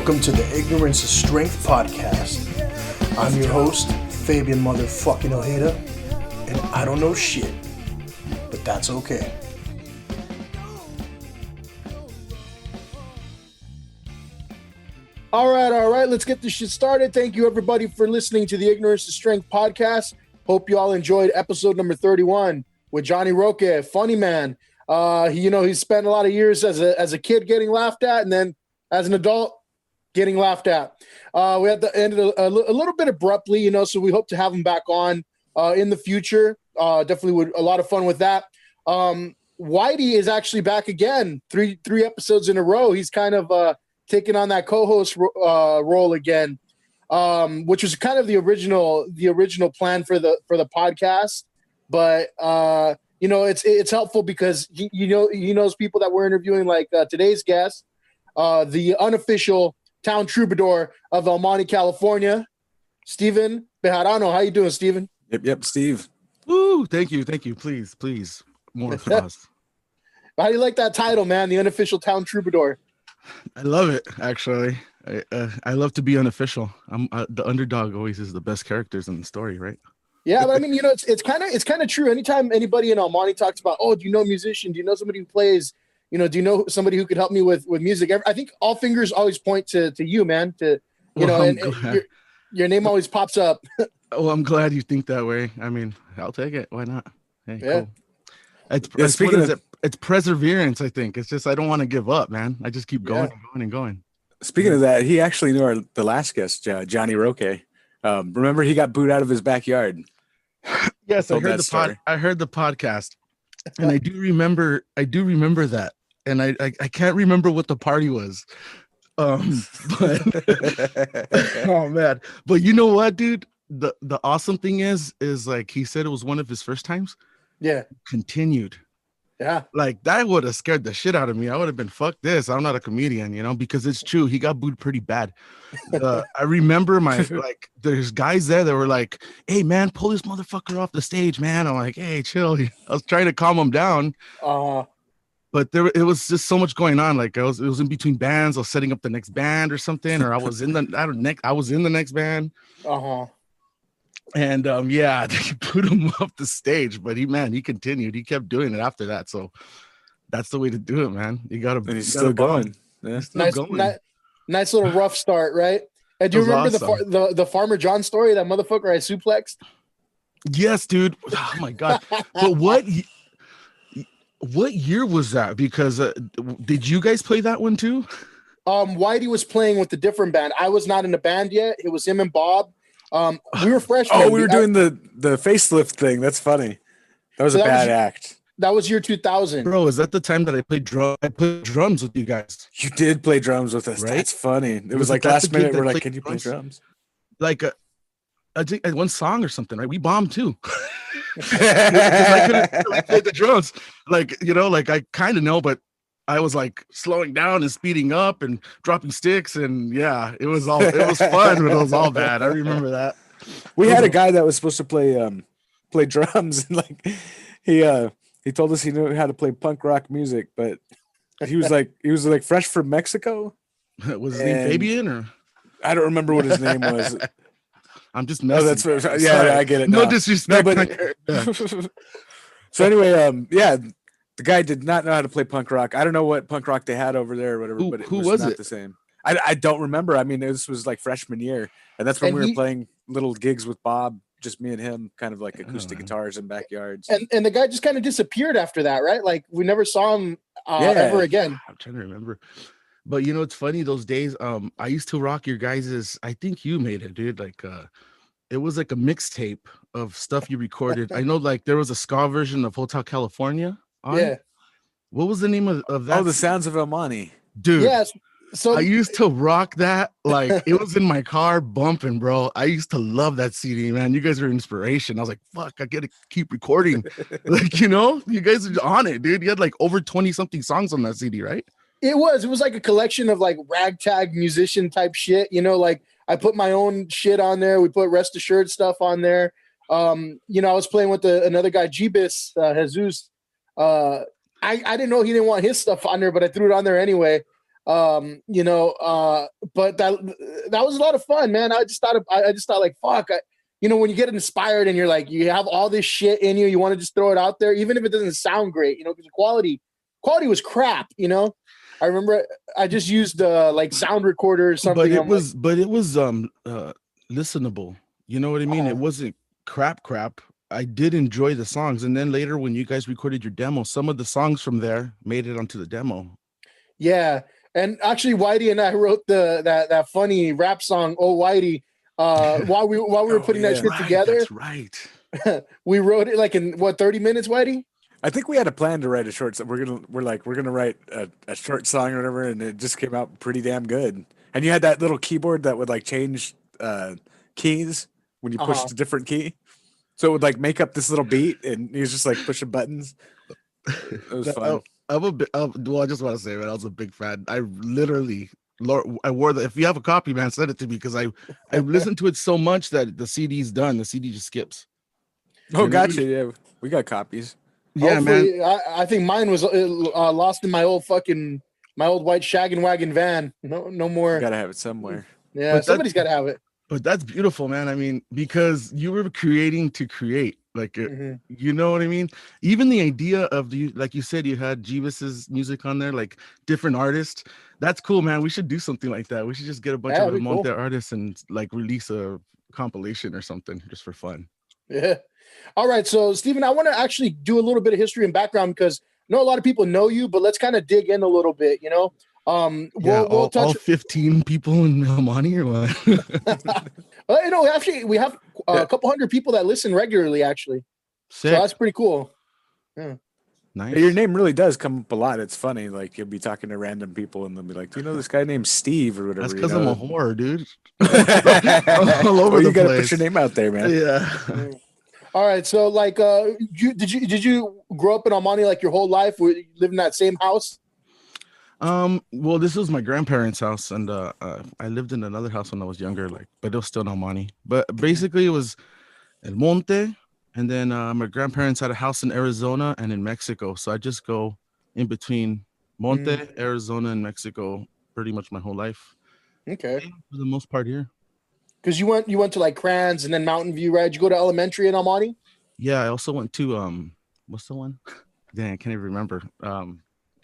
Welcome to the Ignorance is Strength podcast. I'm your host, Fabian motherfucking Ojeda, and I don't know shit, but that's okay. All right, let's get this shit started. Thank you, everybody, for listening to the Ignorance is Strength podcast. Hope you all enjoyed episode number 31 with Johnny Roque, funny man. He spent a lot of years as a kid getting laughed at, and then as an adult getting laughed at. We had to end it a little bit abruptly, so we hope to have him back on in the future. Definitely would a lot of fun with that. Whitey is actually back again, three episodes in a row. He's kind of taking on that co-host role again, which was kind of the original plan for the podcast. But it's helpful because he knows people that we're interviewing, like today's guest, the unofficial town troubadour of Monte, California, Steven Bejarano. How you doing, Steven? Yep, Steve. Woo! Thank you. Please, more for us. How do you like that title, man? The unofficial town troubadour. I love it. Actually, I love to be unofficial. I'm the underdog. Always is the best characters in the story, right? Yeah, but I mean, it's kind of true. Anytime anybody in Monte talks about, oh, do you know a musician? Do you know somebody who plays? Do you know somebody who could help me with music? I think all fingers always point to you, man. Your name always pops up. Well, I'm glad you think that way. I mean, I'll take it. Why not? Hey, yeah. Cool. It's perseverance. I think it's just I don't want to give up, man. I just keep going and going. Speaking of that, he actually knew the last guest, Johnny Roque. Remember, he got booed out of his backyard. Yes, I heard the podcast, and I do remember that. And I can't remember what the party was. But oh man. But you know what, dude? The awesome thing is like he said it was one of his first times. Yeah. Continued. Yeah. Like that would have scared the shit out of me. I would have been fuck this. I'm not a comedian, because it's true. He got booed pretty bad. I remember there's guys there that were like, hey man, pull this motherfucker off the stage, man. I'm like, hey, chill. I was trying to calm him down. But it was just so much going on. Like it was in between bands. I was setting up the next band or something, or I was in the next band. And they put him off the stage, but he continued. He kept doing it after that. So that's the way to do it, man. You got to. And he's still going. Yeah. Nice little rough start, right? And do you remember awesome. the Farmer John story? That motherfucker I suplexed. Yes, dude. Oh my god. But what year was that? Because did you guys play that one too? Whitey was playing with a different band. I was not in the band yet. It was him and Bob. We were freshmen. We were doing the facelift thing. That's funny. That was a bad act. That was year 2000. Bro, is that the time that I played drums with you guys? You did play drums with us. Right? That's funny. It was like last minute. We're like, can you play drums? Like I think one song or something, right? We bombed too. I couldn't really play the drums. I kind of know, but I was like slowing down and speeding up and dropping sticks, and it was fun, but it was all bad. I remember that. We had a guy that was supposed to play drums, and he told us he knew how to play punk rock music, but he was like fresh from Mexico. Was his name Fabian or? I don't remember what his name was. I'm just messing. Oh, that's I get it. No disrespect. No, but so anyway, the guy did not know how to play punk rock. I don't know what punk rock they had over there or whatever, but it was not the same. I don't remember. I mean, this was like freshman year, and that's when we were playing little gigs with Bob, just me and him, kind of like acoustic guitars in backyards. And the guy just kind of disappeared after that, right? Like we never saw him ever again. I'm trying to remember. But it's funny, those days, I used to rock your guys's, I think you made it, dude. Like it was like a mixtape of stuff you recorded. I know like there was a ska version of Hotel California on. Yeah. What was the name of that? Oh, The Sounds of El Monte. Dude. Yes. So I used to rock that. Like it was in my car bumping, bro. I used to love that CD, man. You guys were inspiration. I was like, fuck, I gotta keep recording. You guys are on it, dude. You had like over 20 something songs on that CD, right? It was like a collection of like ragtag musician type shit. Like I put my own shit on there. We put Rest Assured stuff on there. I was playing with another guy, Jesus. I didn't know he didn't want his stuff on there, but I threw it on there anyway. You know, but that was a lot of fun, man. I just thought like, fuck, you know, when you get inspired and you're like, you have all this shit in you, you want to just throw it out there, even if it doesn't sound great, you know, because the quality was crap, you know. I remember I just used like sound recorder or something. But it was listenable. You know what I mean? It wasn't crap. I did enjoy the songs, and then later when you guys recorded your demo, some of the songs from there made it onto the demo. Yeah, and actually, Whitey and I wrote that funny rap song, "Oh Whitey," while we were putting that shit together. That's right. We wrote it like in 30 minutes, Whitey? I think we had a plan to write a short song. We're gonna write a short song or whatever, and it just came out pretty damn good. And you had that little keyboard that would like change keys when you pushed a different key, so it would like make up this little beat, and he was just like pushing buttons. It was fun. I just want to say, man, I was a big fan. I literally, I wore the. If you have a copy, man, send it to me, because I listened to it so much that the CD's done. The CD just skips. Oh, gotcha. Yeah, we got copies. Yeah, hopefully, man. I think mine was lost in my old white shaggin' wagon van. No more. Gotta have it somewhere. Yeah, but somebody's gotta have it. But that's beautiful, man. I mean, because you were creating to create, like, you know what I mean? Even the idea of like you said, you had Jeebus's music on there, like different artists. That's cool, man. We should do something like that. We should just get a bunch of Monte artists and like release a compilation or something just for fun. Yeah. All right. So, Steven, I want to actually do a little bit of history and background, because I know a lot of people know you, but let's kind of dig in a little bit, you know? We'll touch all 15 people in Monte or what? You know, actually, we have a couple hundred people that listen regularly, actually. Sick. So that's pretty cool. Yeah. Nice. Your name really does come up a lot. It's funny. Like, you'll be talking to random people and they'll be like, "Do you know this guy named Steve or whatever?" That's because I'm a whore, dude. All over the place. You got to put your name out there, man. Yeah. All right. So, like, did you grow up in Almani like your whole life? Were you live in that same house? Well, this was my grandparents' house, and I lived in another house when I was younger, like, but it was still in Almani. But basically, it was El Monte, and then my grandparents had a house in Arizona and in Mexico. So I just go in between Monte, Arizona, and Mexico pretty much my whole life. Okay. For the most part here. Because you went to like Crans and then Mountain View, right? Did you go to elementary in Almani? Yeah, I also went to what's the one? Dang, I can't even remember.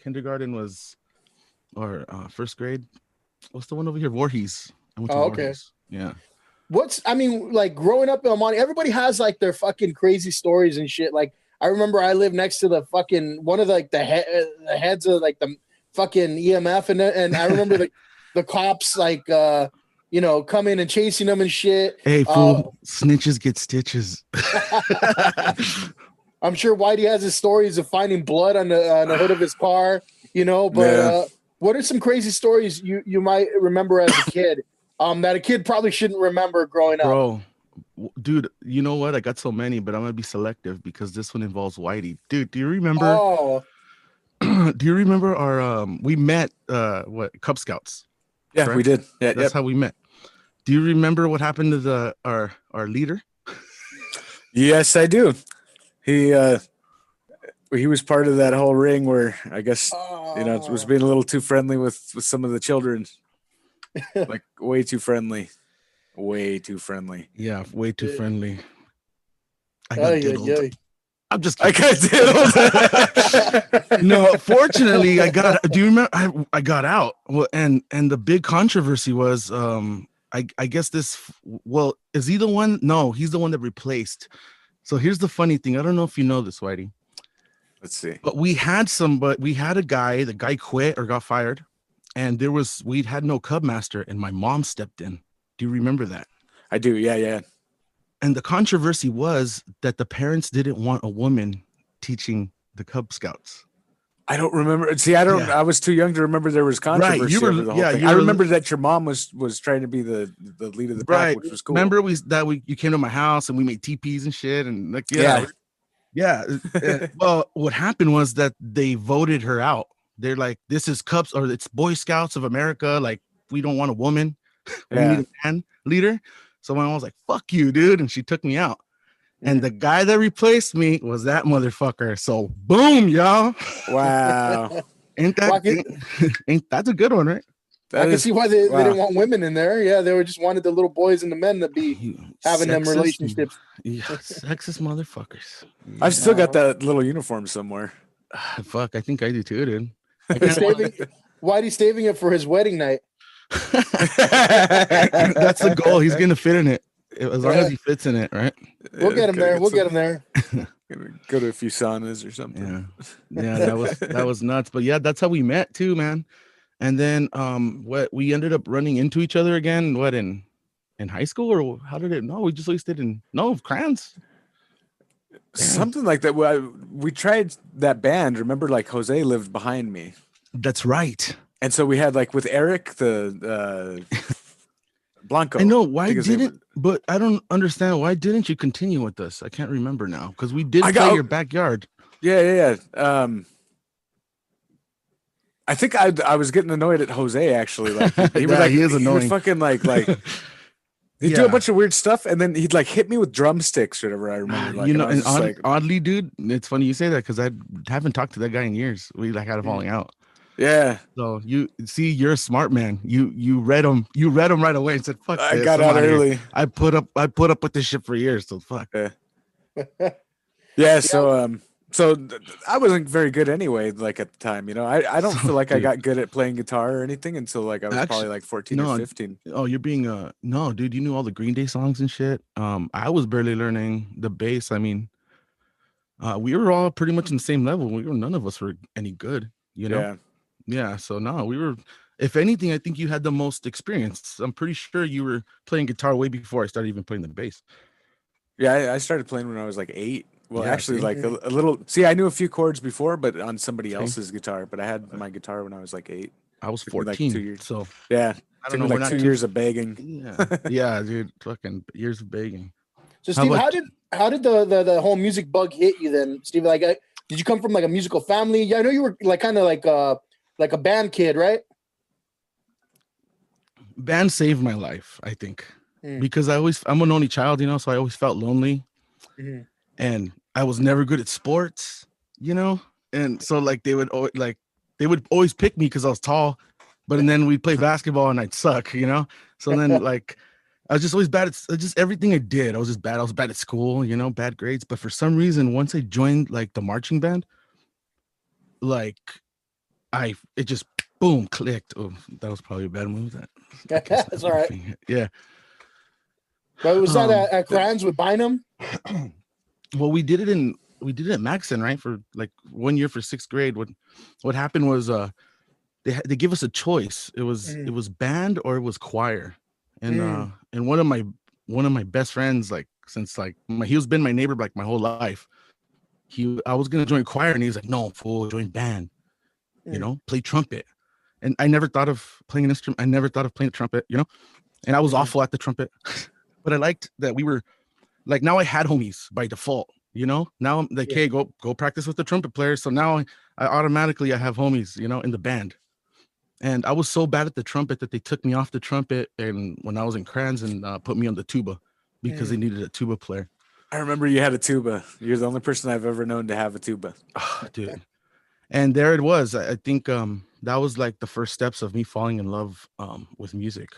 Kindergarten was, or first grade. What's the one over here? Voorhees. I went to Voorhees. Yeah. Like growing up in Almani, everybody has like their fucking crazy stories and shit. Like, I remember I lived next to the fucking one of the heads of like the fucking EMF, and I remember the cops like you know, coming and chasing them and shit. Hey, fool, snitches get stitches. I'm sure Whitey has his stories of finding blood on the hood of his car, you know, but what are some crazy stories you might remember as a kid that a kid probably shouldn't remember growing up? Bro, dude, you know what? I got so many, but I'm going to be selective because this one involves Whitey. Dude, do you remember? Oh. Do you remember our, we met, Cub Scouts? Yeah, correct? We did. Yeah, that's how we met. Do you remember what happened to our leader? Yes, I do. He was part of that whole ring where I guess was being a little too friendly with some of the children, like way too friendly. Yeah, way too friendly. I got diddled. I'm just kidding. I got diddled. No, fortunately, I got. Do you remember? I got out. Well, and the big controversy was, I guess this. Well, is he the one? No, he's the one that replaced. So here's the funny thing. I don't know if you know this, Whitey. Let's see. But we had a guy. The guy quit or got fired, and we had no cub master, and my mom stepped in. Do you remember that? I do. Yeah. And the controversy was that the parents didn't want a woman teaching the Cub Scouts. I don't remember. See, I was too young to remember there was controversy over the whole thing. I remember that your mom was trying to be the lead of the pack, which was cool. Remember you came to my house and we made teepees and shit and like well, what happened was that they voted her out. They're like, this is Cubs or it's Boy Scouts of America. Like, we don't want a woman. We need a man leader. So my mom was like, fuck you, dude. And she took me out. And the guy that replaced me was that motherfucker. So boom, y'all. Wow. Ain't that's a good one, right? I can see why they didn't want women in there. Yeah, they just wanted the little boys and the men to be having them relationships. Yeah, sexist motherfuckers. I've still got that little uniform somewhere. Fuck, I think I do too, dude. Whitey's saving it for his wedding night. That's the goal. He's gonna fit in it as long as he fits in it, right? We'll get him there. We'll get him there. Go to a few saunas or something. Yeah, that was nuts. But yeah, that's how we met too, man. And then we ended up running into each other again. What in high school, or how did it? No, we just listed in crayons. Something like that. We tried that band. Remember, like Jose lived behind me. That's right. And so we had like with Eric the Blanco. I know why didn't, but I don't understand why didn't you continue with us? I can't remember now because we did play your backyard. Yeah. I think I was getting annoyed at Jose actually. Like he is annoying. He would fucking like he'd do a bunch of weird stuff, and then he'd like hit me with drumsticks or whatever. I remember, like, oddly, dude, it's funny you say that because I haven't talked to that guy in years. We like had a falling out. Yeah. So you see, you're a smart man. You read him right away and said, "Fuck." I got out early. I put up with this shit for years. So fuck. Yeah. So I wasn't very good anyway. Like at the time, I don't feel like I got good at playing guitar or anything until like I was probably like 14 or 15. Oh, you're being no, dude. You knew all the Green Day songs and shit. I was barely learning the bass. I mean, we were all pretty much in the same level. None of us were any good. Yeah. So no, we were. If anything, I think you had the most experience. I'm pretty sure you were playing guitar way before I started even playing the bass. Yeah, I started playing when I was like 8. Well, yeah, actually, like a little. See, I knew a few chords before, but on somebody else's guitar. But I had my guitar when I was like 8. I was 14. Like 2 years. So yeah, I don't know. Like 2 years of begging. Yeah, dude, fucking years of begging. So, Steve, how did the whole music bug hit you then, Steve? Like, did you come from like a musical family? Yeah, I know you were like kind of like a band kid, right? Band saved my life, I think, because I'm an only child, so I always felt lonely. Mm-hmm. And I was never good at sports, and so like they would always pick me because I was tall, but and then we'd play basketball and I'd suck, So then like I was just always bad at just everything I did. I was just bad. I was bad at school, bad grades. But for some reason, once I joined like the marching band, like it just boom clicked. Oh, that was probably a bad move. That's all right. Yeah. But was that at Grants with Bynum? Well, we did it at Maxon, right? For like 1 year for 6th grade. What happened was they give us a choice. It was band or it was choir. And one of my best friends, like since like he's been my neighbor like my whole life. I was gonna join choir and he was like, "No, fool, join band. Play trumpet." And I never thought of playing an instrument. I never thought of playing a trumpet, And I was awful at the trumpet. But I liked that we were like, now I had homies by default, now I'm like, hey, go practice with the trumpet player. So now I automatically have homies, in the band. And I was so bad at the trumpet that they took me off the trumpet. And when I was in Crans and put me on the tuba because they needed a tuba player. I remember you had a tuba. You're the only person I've ever known to have a tuba. Oh, dude. And there it was. I think that was like the first steps of me falling in love with music.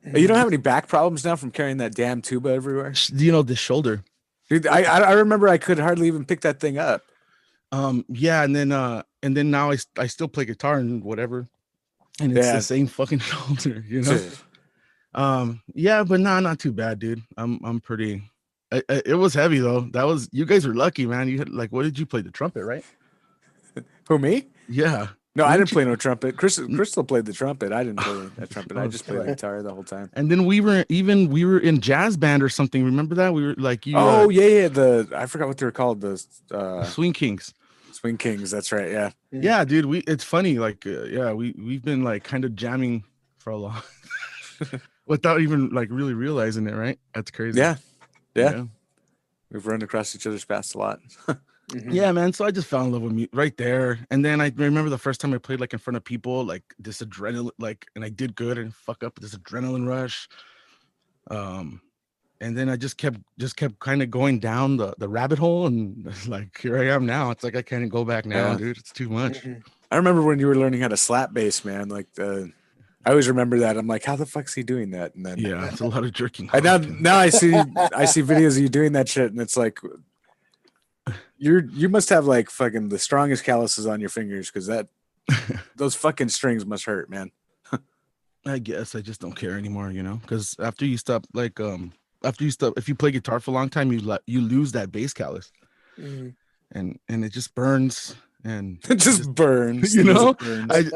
You don't have any back problems now from carrying that damn tuba everywhere? The shoulder. Dude, I remember I could hardly even pick that thing up. Yeah, and then now I still play guitar and whatever. And it's the same fucking shoulder, Yeah, but not too bad, dude. I'm pretty it was heavy though. You guys were lucky, man. You had like, what did you play? The trumpet, right? Who, me? Yeah. No, I didn't play no trumpet. Crystal played the trumpet. I didn't play that trumpet. I just played the guitar the whole time. And then we were in jazz band or something. Remember that? We were like you. Oh yeah. I forgot what they were called. The Swing Kings. Swing Kings. That's right. Yeah. Yeah, dude. It's funny. Like we've been like kind of jamming for a long without even like really realizing it. Right? That's crazy. Yeah. We've run across each other's paths a lot. Yeah, man. So I just fell in love with me right there. And then I remember the first time I played like in front of people, like this adrenaline, like, and I did good and fuck up this adrenaline rush. And then I just kept kind of going down the rabbit hole, and like here I am now. It's like I can't go back now, dude. It's too much. I remember when you were learning how to slap bass, man. Like I always remember that. I'm like, how the fuck's he doing that? And then yeah, it's a lot of jerking. And now I see videos of you doing that shit, and it's like you must have like fucking the strongest calluses on your fingers because those fucking strings must hurt, man. I guess I just don't care anymore, you know, because after you stop, if you play guitar for a long time, you lose that bass callus, and it just burns, and it just burns, you know.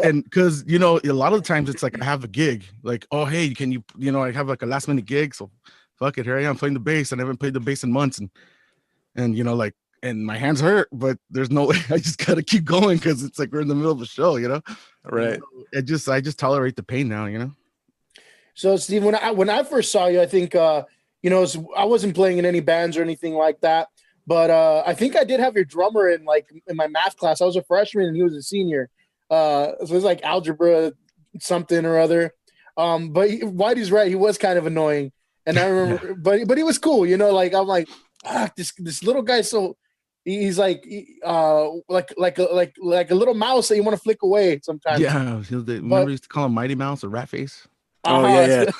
And because you know, a lot of the times it's like I have a gig, like, oh hey, can you know, I have like a last minute gig, so fuck it, here I am playing the bass, and I haven't played the bass in months, and you know, like, and my hands hurt, but there's no way, I just gotta keep going because it's like we're in the middle of a show, you know. Right. I just tolerate the pain now, you know. So Steve, when I first saw you, I think you know, I wasn't playing in any bands or anything like that, but I think I did have your drummer in my math class. I was a freshman and he was a senior. So it was like algebra something or other. But Whitey's right, he was kind of annoying. And I remember but he was cool, you know, like I'm like, this little guy, so he's like a little mouse that you want to flick away sometimes. Yeah, remember used to call him Mighty Mouse or Rat Face. Oh yeah.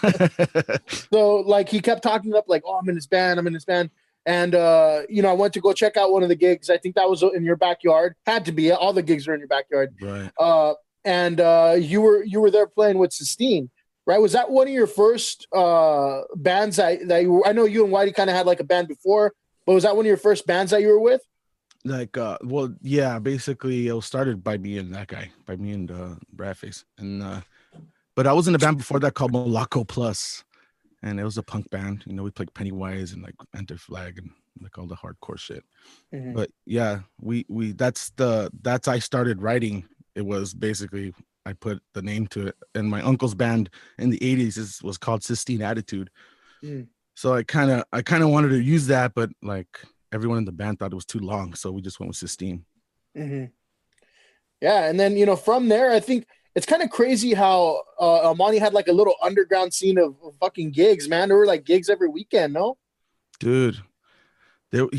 So like he kept talking up like, oh, I'm in this band, and you know, I went to go check out one of the gigs. I think that was in your backyard. Had to be. All the gigs are in your backyard. Right. And you were there playing with Sistine, right? Was that one of your first bands that you? I know you and Whitey kind of had like a band before, but was that one of your first bands that you were with? Like, well, yeah, basically it was started by me and that guy, by me and Bradface, and but I was in a band before that called Morocco Plus, and it was a punk band. You know, we played Pennywise and like Anti-Flag and like all the hardcore shit. But yeah, we that's I started writing. It was basically I put the name to it, and my uncle's band in the 80s was called Sistine Attitude. So I kind of wanted to use that, but like everyone in the band thought it was too long, so we just went with Sistine. Yeah, and then, you know, from there, I think it's kind of crazy how Monte had like a little underground scene of fucking gigs, man. There were like gigs every weekend, no? Dude, it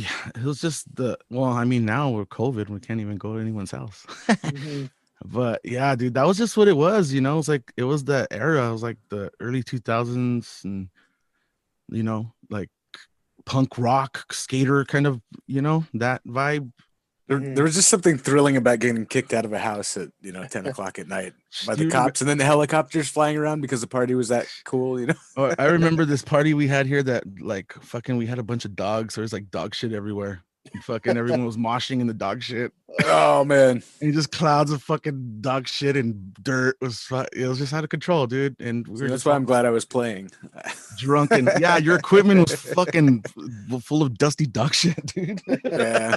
was just I mean, now we're COVID, we can't even go to anyone's house. But yeah, dude, that was just what it was, you know. It was the era. It was like the early 2000s, and you know, like punk rock skater kind of, you know, that vibe. There was just something thrilling about getting kicked out of a house at 10 o'clock at night by the cops, and then the helicopters flying around because the party was that cool, you know. Oh, I remember this party we had here that like fucking we had a bunch of dogs. So there's like dog shit everywhere. And fucking everyone was moshing in the dog shit. Oh man, and just clouds of fucking dog shit and dirt. It was just out of control, dude. And that's why I'm glad I was playing. Drunk and yeah, your equipment was fucking full of dusty dog shit, dude. Yeah.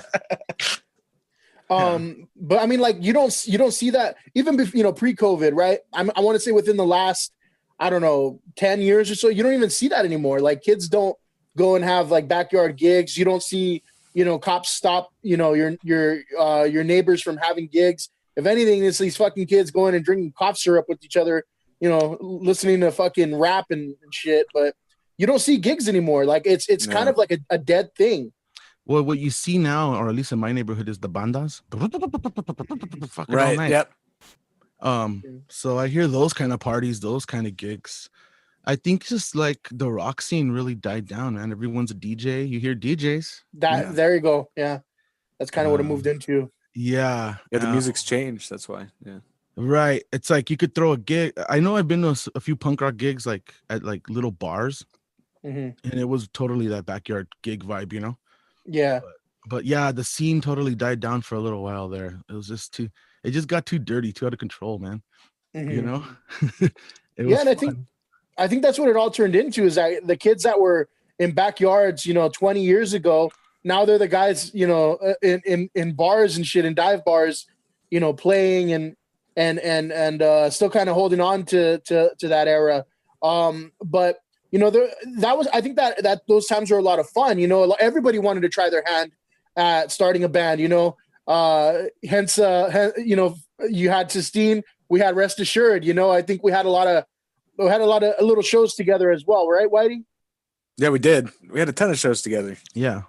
But I mean, like you don't see that even pre-COVID, right? I want to say within the last, I don't know, 10 years or so, you don't even see that anymore. Like kids don't go and have like backyard gigs. You don't see, cops stop, your neighbors from having gigs. If anything, it's these fucking kids going and drinking cough syrup with each other, listening to fucking rap and shit. But you don't see gigs anymore. Like it's kind of like a dead thing. Well, what you see now, or at least in my neighborhood, is the bandas. Right. Yep. So I hear those kind of parties, those kind of gigs. I think just like the rock scene really died down, man. Everyone's a DJ. You hear DJs. There you go. Yeah. That's kind of what it moved into. Yeah. Yeah, the music's changed. That's why. Yeah. Right. It's like you could throw a gig. I know I've been to a few punk rock gigs like at like little bars. And it was totally that backyard gig vibe, Yeah. But yeah, the scene totally died down for a little while there. It was just it just got too dirty, too out of control, man. And I think that's what it all turned into, is that the kids that were in backyards, 20 years ago, now they're the guys, in bars and shit, in dive bars, playing and still kind of holding on to that era. But I think that those times were a lot of fun. Everybody wanted to try their hand at starting a band, hence, you had Sistine, we had Rest Assured, I think we had a lot of little shows together as well. Right, Whitey? Yeah, we did. We had a ton of shows together. Yeah.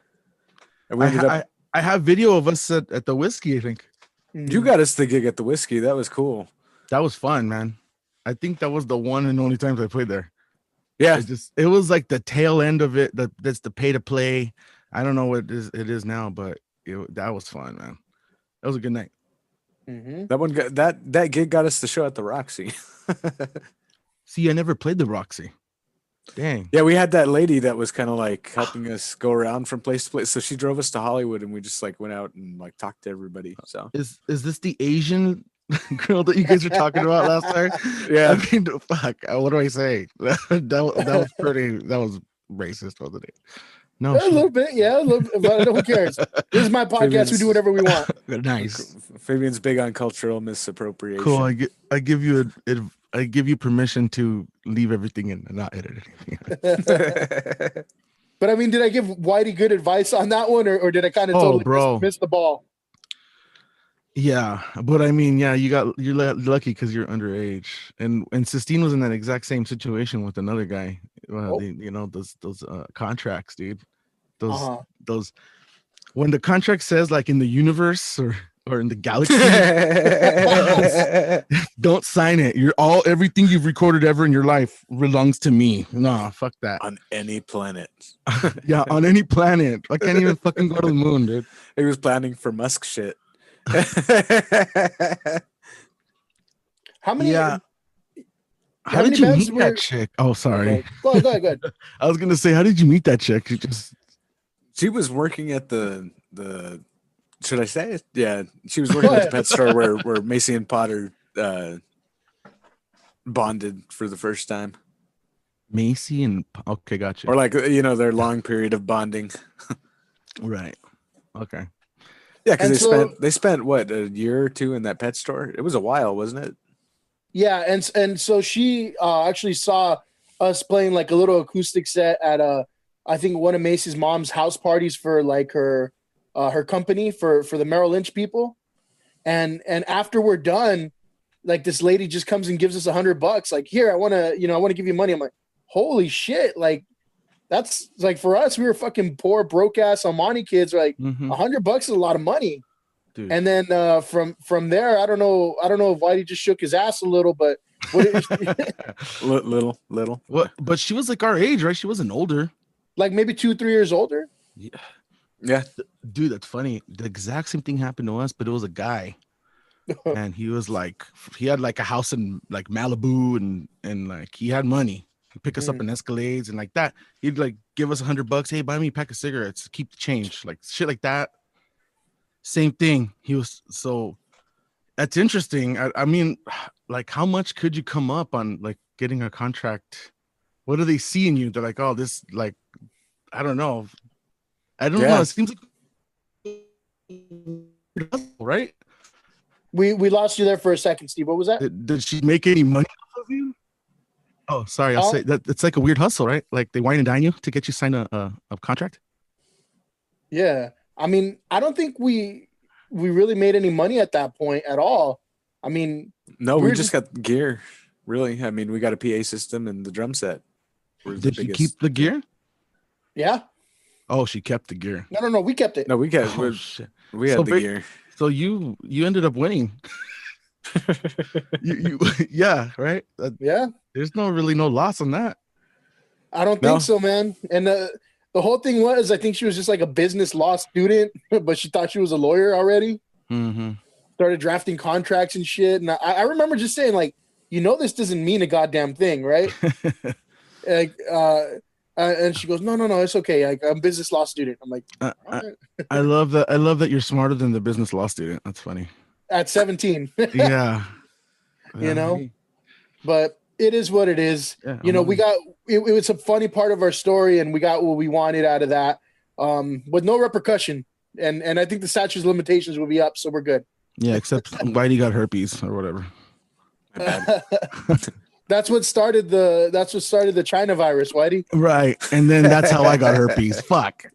And we ended up... I have video of us at the Whiskey, I think. You got us the gig at the Whiskey. That was cool. That was fun, man. I think that was the one and only times I played there. Yeah, it was like the tail end of it. That's the pay to play. I don't know what it is now, but that was fun, man. That was a good night. That one that gig got us the show at the Roxy. See, I never played the Roxy. Dang. Yeah, we had that lady that was kind of like helping us go around from place to place. So she drove us to Hollywood, and we just like went out and like talked to everybody. So is this the Asian girl that you guys were talking about last time? Yeah. I mean, fuck. What do I say? That was racist, wasn't it? No, a little bit, yeah, a little bit, but who cares? This is my podcast. We do whatever we want. Nice. Fabian's big on cultural misappropriation. Cool. I give you permission to leave everything in and not edit anything. But I mean, did I give Whitey good advice on that one, or did I kind of totally miss the ball? Yeah, but I mean, yeah, you're lucky because you're underage, and Sistine was in that exact same situation with another guy. Those contracts, dude. Those when the contract says like in the universe or in the galaxy, don't sign it. Everything you've recorded ever in your life belongs to me. Nah, fuck that. On any planet. Yeah, on any planet. I can't even fucking go to the moon, dude. He was planning for Musk shit. How many? Yeah. How did you meet that chick? Oh, sorry. Okay. Go ahead. I was gonna say, how did you meet that chick? She was working at the. Should I say it? Yeah, she was working at the pet store where Macy and Potter bonded for the first time. Macy and okay, gotcha. Or like their long period of bonding. Right. Okay. Yeah, because they spent what, a year or two in that pet store. It was a while, wasn't it? Yeah, and so she actually saw us playing like a little acoustic set at I think one of Macy's mom's house parties for like her company for the Merrill Lynch people, and after we're done, like this lady just comes and gives us $100. Like, here, I want to give you money. I'm like, holy shit! Like, that's like for us, we were fucking poor, broke ass Monte kids. Like, $100 is a lot of money. Dude. And then from there, I don't know if Whitey just shook his ass a little, but little. What? But she was like our age, right? She wasn't older. Like maybe 2-3 years older. Yeah. Dude, that's funny. The exact same thing happened to us, but it was a guy, and he had like a house in like Malibu, and like he had money. He'd pick us up in Escalades and like that. He'd like give us $100. Hey, buy me a pack of cigarettes. Keep the change. Like shit like that. Same thing. He was so. That's interesting. I mean, like, how much could you come up on like getting a contract? What do they see in you? They're like, oh, this, like, I don't know. Know. It seems like, right? We lost you there for a second, Steve. What was that? Did she make any money off of you? Oh, sorry. I'll say that it's like a weird hustle, right? Like they wine and dine you to get you signed a contract. Yeah. I mean, I don't think we really made any money at that point at all. I mean, no, we just got gear. Really, I mean, we got a PA system and the drum set. Did you keep the gear? Yeah. Oh, she kept the gear. No, we kept it. No, we kept. We had the gear. So you ended up winning. you yeah, right? Yeah. There's no loss on that. I don't think so, man. And the whole thing was, I think she was just like a business law student, but she thought she was a lawyer already. Mm-hmm. Started drafting contracts and shit. And I remember just saying, like, this doesn't mean a goddamn thing, right? Like, and she goes, no, it's okay. I'm a business law student. I'm like, I love that. I love that you're smarter than the business law student. That's funny. At 17. Yeah. But it is what it is. Yeah, we got it was a funny part of our story, and we got what we wanted out of that, with no repercussion. And I think the statute of limitations will be up, so we're good. Yeah, except Whitey got herpes or whatever. That's what started the China virus, Whitey. Right, and then that's how I got herpes. Fuck.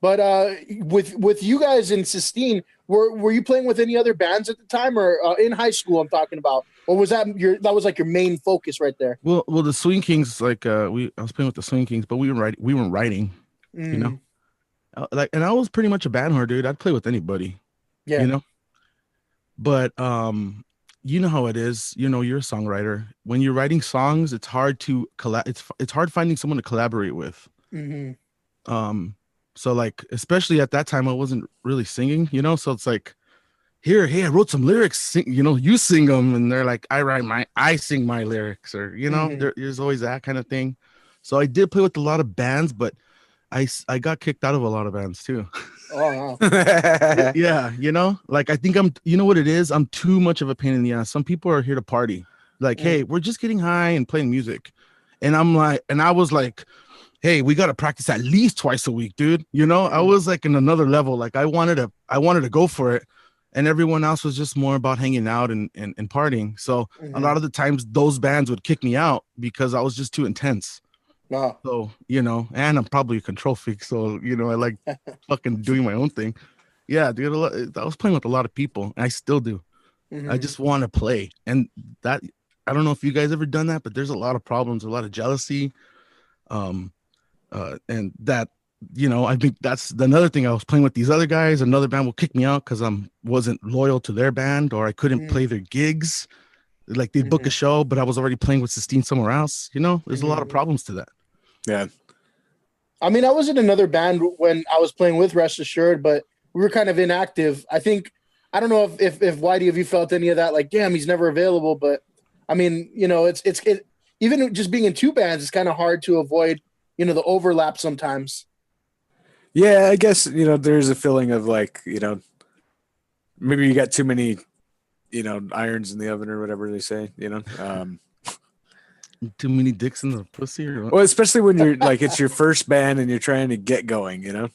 But with you guys in Sistine, were you playing with any other bands at the time, or in high school? I'm talking about, or was that was like your main focus right there? Well, the Swing Kings, like I was playing with the Swing Kings, but we weren't writing, and I was pretty much a band whore, dude. I'd play with anybody. Yeah. You know, but you know how it is. You know, you're a songwriter. When you're writing songs, it's hard to it's hard finding someone to collaborate with. So like, especially at that time, I wasn't really singing, you know, so it's like, hey, I wrote some lyrics, you know, you sing them. And they're like, I sing my lyrics, or, you know, there's always that kind of thing. So I did play with a lot of bands, but I got kicked out of a lot of bands too. Oh, wow. Yeah, you know, like I think you know what it is? I'm too much of a pain in the ass. Some people are here to party. Like, hey, we're just getting high and playing music. And I was like, hey, we got to practice at least twice a week, dude. You know, I was like in another level. Like I wanted to go for it. And everyone else was just more about hanging out and partying. So a lot of the times those bands would kick me out because I was just too intense. Wow. So, you know, and I'm probably a control freak. So, you know, I like fucking doing my own thing. Yeah, dude, I was playing with a lot of people, and I still do. I just want to play. And that, I don't know if you guys ever done that, but there's a lot of problems, a lot of jealousy. And that, you know, I think that's another thing. I was playing with these other guys. Another band will kick me out because wasn't loyal to their band, or I couldn't play their gigs. Like they'd book a show, but I was already playing with Sistine somewhere else. You know, there's a lot of problems to that. Yeah. I mean, I was in another band when I was playing with Rest Assured, but we were kind of inactive. I don't know if Whitey, if you felt any of that, like, damn, he's never available. But I mean, you know, it's even just being in two bands, it's kind of hard to avoid, you know, the overlap sometimes. Yeah, I guess, you know, there's a feeling of like, you know, maybe you got too many, you know, irons in the oven or whatever they say, you know. Too many dicks in the pussy, or what? Well, especially when you're like, it's your first band and you're trying to get going, you know.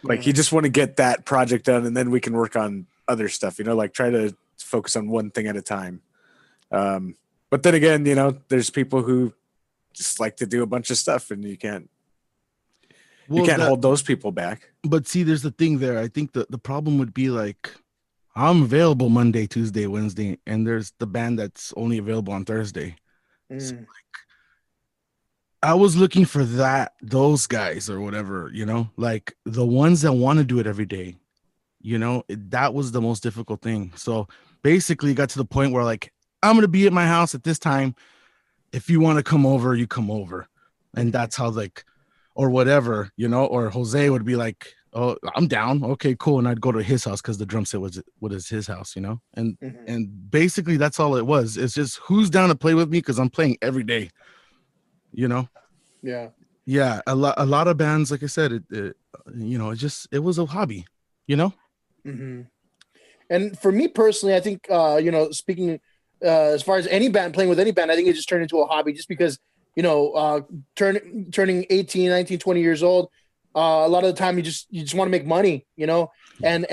Like you just want to get that project done, and then we can work on other stuff, you know. Like try to focus on one thing at a time. But then again, you know, there's people who just like to do a bunch of stuff, and you can't hold those people back. But see, there's the thing there. I think the problem would be like, I'm available Monday, Tuesday, Wednesday, and there's the band that's only available on Thursday. So like, I was looking for those guys or whatever, you know, like the ones that want to do it every day, you know, that was the most difficult thing. So basically it got to the point where like, I'm going to be at my house at this time. If you want to come over, you come over. And that's how like, or whatever, you know, or Jose would be like, oh, I'm down. Okay, cool. And I'd go to his house because the drum set was his house, you know? And basically that's all it was. It's just who's down to play with me because I'm playing every day, you know? Yeah. Yeah. A lot of bands, like I said, it you know, it was a hobby, you know? And for me personally, I think, you know, speaking as far as any band, playing with any band, I think it just turned into a hobby just because, you know, turning 18, 19, 20 years old, a lot of the time you just want to make money, you know, and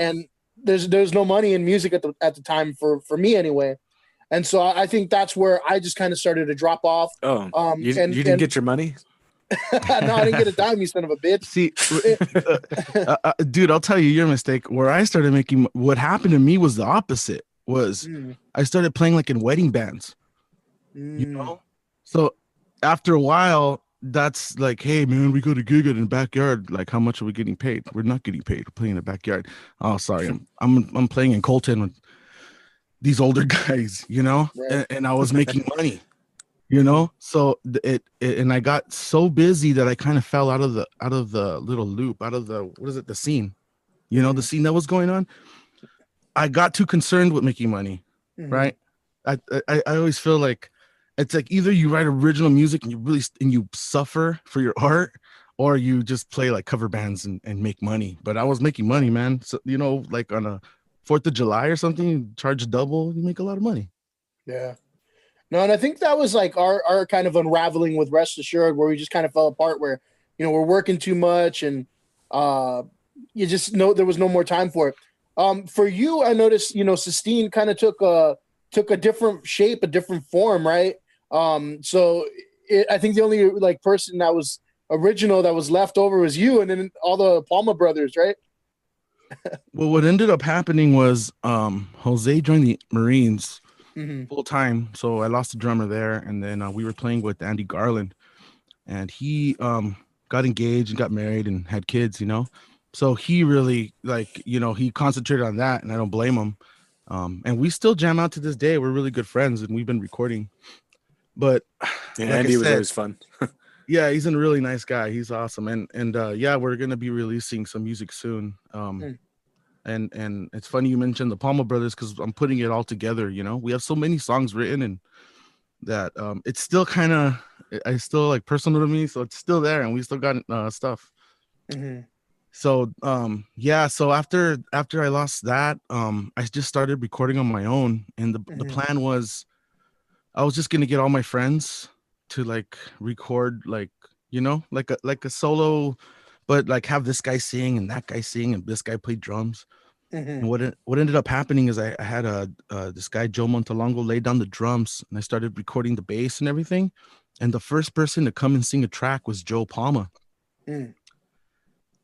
there's no money in music at the time for me anyway. And so I think that's where I just kind of started to drop off. Oh, you didn't get your money? No, I didn't get a dime, you son of a bitch. See, dude, I'll tell you your mistake. Where I started making, what happened to me was the opposite. I started playing like in wedding bands, you know? So after a while, that's like, hey man, we go to gig in the backyard. Like, how much are we getting paid? We're not getting paid. We're playing in the backyard. Oh, sorry, I'm playing in Colton with these older guys, you know, right. and I was making money, you know. So and I got so busy that I kind of fell out of the little loop, out of the scene, you know, the scene that was going on. I got too concerned with making money, right? I always feel like it's like either you write original music and you suffer for your art, or you just play like cover bands and make money. But I was making money, man. So, you know, like on a 4th of July or something, you charge double, you make a lot of money. Yeah. No, and I think that was like our kind of unraveling with Rest Assured, where we just kind of fell apart, where, you know, we're working too much and you just know there was no more time for it. For you, I noticed, you know, Sistine kind of took a different shape, a different form, right? So I think the only like person that was original that was left over was you, and then all the Palma brothers, right? Well, what ended up happening was Jose joined the Marines full time, so I lost the drummer there, and then we were playing with Andy Garland, and he got engaged and got married and had kids, you know. So he really he concentrated on that, and I don't blame him. And we still jam out to this day. We're really good friends, and we've been recording. But yeah, Andy was always fun. Yeah, he's a really nice guy. He's awesome, and yeah, we're gonna be releasing some music soon. And it's funny you mentioned the Palma Brothers because I'm putting it all together. We have so many songs written, and that it's still kind of I still like personal to me, so it's still there, and we still got stuff. Mm-hmm. So yeah, so after I lost that, I just started recording on my own, and the plan was I was just gonna get all my friends to like record like like a solo, but like have this guy sing and that guy sing and this guy play drums. And what ended up happening is I had this guy Joe Montalongo lay down the drums, and I started recording the bass and everything. And the first person to come and sing a track was Joe Palma.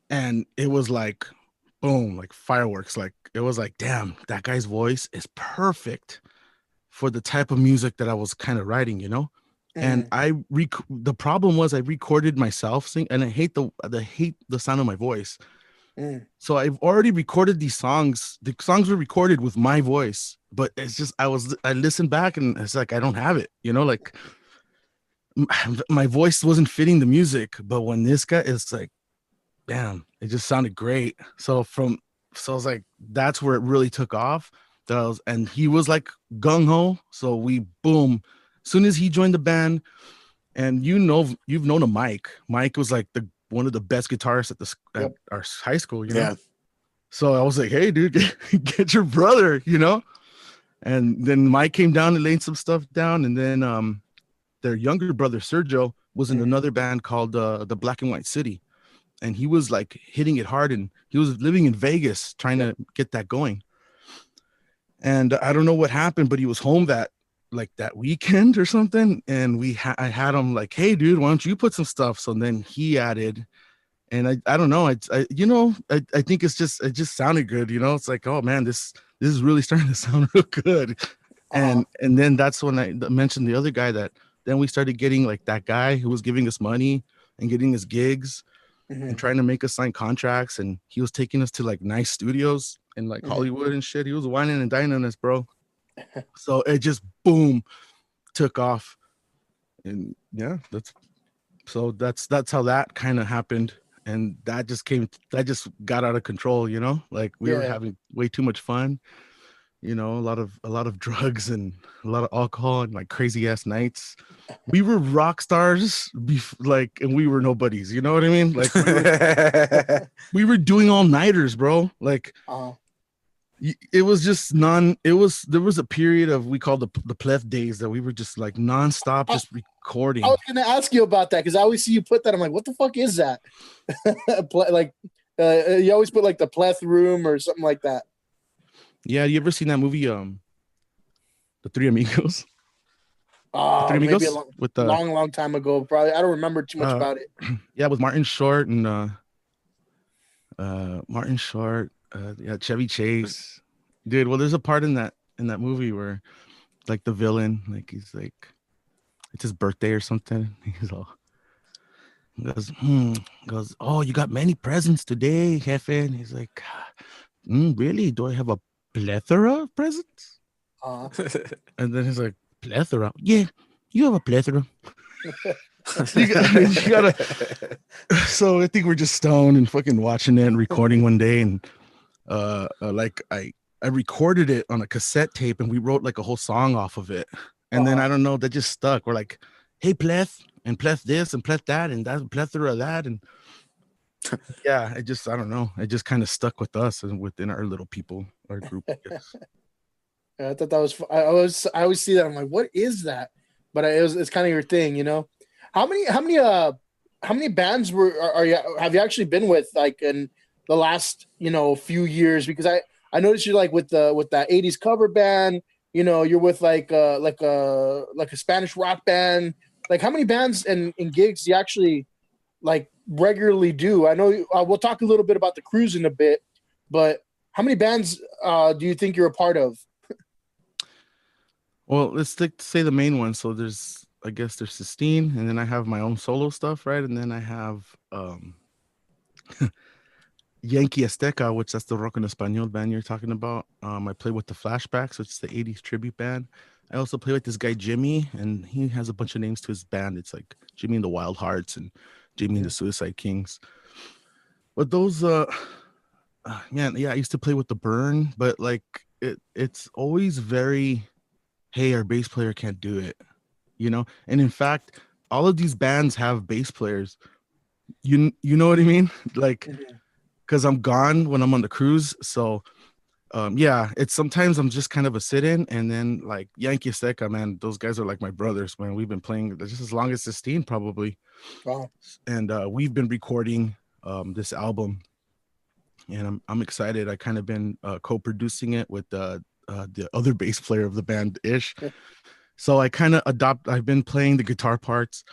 And it was like, boom, like fireworks. Like it was like, damn, that guy's voice is perfect for the type of music that I was kind of writing, And the problem was I recorded myself sing, and I hate the sound of my voice. So I've already recorded these songs. The songs were recorded with my voice, but it's just I listened back and it's like I don't have it, like my voice wasn't fitting the music. But when this guy is like, damn, it just sounded great. So I was like, that's where it really took off. And he was like gung ho. So we boom. As soon as he joined the band, and you've known a Mike. Mike was like one of the best guitarists at our high school, Yeah. So I was like, hey, dude, get your brother, And then Mike came down and laid some stuff down. And then their younger brother, Sergio, was in another band called the Black and White City. And he was like hitting it hard. And he was living in Vegas trying to get that going. And I don't know what happened, but he was home that weekend or something. And I had him like, hey, dude, why don't you put some stuff? So then he added. And I don't know. I think it just sounded good. It's like, oh man, this is really starting to sound real good. And then that's when I mentioned the other guy that then we started getting like that guy who was giving us money and getting us gigs and trying to make us sign contracts. And he was taking us to like nice studios in like Hollywood and shit. He was whining and dining us, bro. So it just boom took off. And yeah, that's how that kind of happened. And that just got out of control, like we were having way too much fun, a lot of drugs and a lot of alcohol and like crazy ass nights. We were rock stars, and we were nobodies. You know what I mean? Like we were doing all nighters, bro. Like it was just there was a period of we called the pleth days that we were just like nonstop just recording. I was gonna ask you about that because I always see you put that. I'm like, what the fuck is that? Like you always put like the pleth room or something like that. Yeah, you ever seen that movie The Three Amigos? Oh, maybe a long time ago. Probably I don't remember too much about it. Yeah, with Martin Short and Chevy Chase, dude. Well, there's a part in that movie where like the villain, like he's like it's his birthday or something. He goes, oh, you got many presents today, Jefe. And he's like, really? Do I have a plethora of presents? And then he's like, plethora? Yeah, you have a plethora. you gotta. So I think we're just stoned and fucking watching it and recording one day, and like I recorded it on a cassette tape, and we wrote like a whole song off of it. And then I don't know, that just stuck. We're like, hey, pleth, and pleth this, and pleth that, and that's plethora of that, and yeah, I don't know. It just kind of stuck with us and within our little people, our group. I guess. I thought that was. I always see that. I'm like, what is that? But it's kind of your thing, How many bands have you actually been with like in the last few years? Because I noticed you're like with that 80s cover band. You're with like a Spanish rock band. Like how many bands and gigs do you actually like regularly do? I know we'll talk a little bit about the cruise in a bit, but how many bands do you think you're a part of? Well, let's say the main one. So there's Sistine, and then I have my own solo stuff, right? And then I have Yankee Azteca, which that's the rock en español band you're talking about. I play with the Flashbacks, which is the 80s tribute band. I also play with this guy Jimmy, and he has a bunch of names to his band. It's like Jimmy and the Wild Hearts and Jimmy and the Suicide Kings. But those man, yeah, I used to play with the Burn, but like it's always very, hey, our bass player can't do it, you know. And in fact, all of these bands have bass players. You know what I mean? Like, because I'm gone when I'm on the cruise, so yeah, it's sometimes I'm just kind of a sit-in, and then like Yankee Azteca, man, those guys are like my brothers, man. We've been playing just as long as Sistine probably. Wow. And we've been recording this album, and I'm excited. I kind of been co-producing it with the other bass player of the band, Ish. So I kind of I've been playing the guitar parts,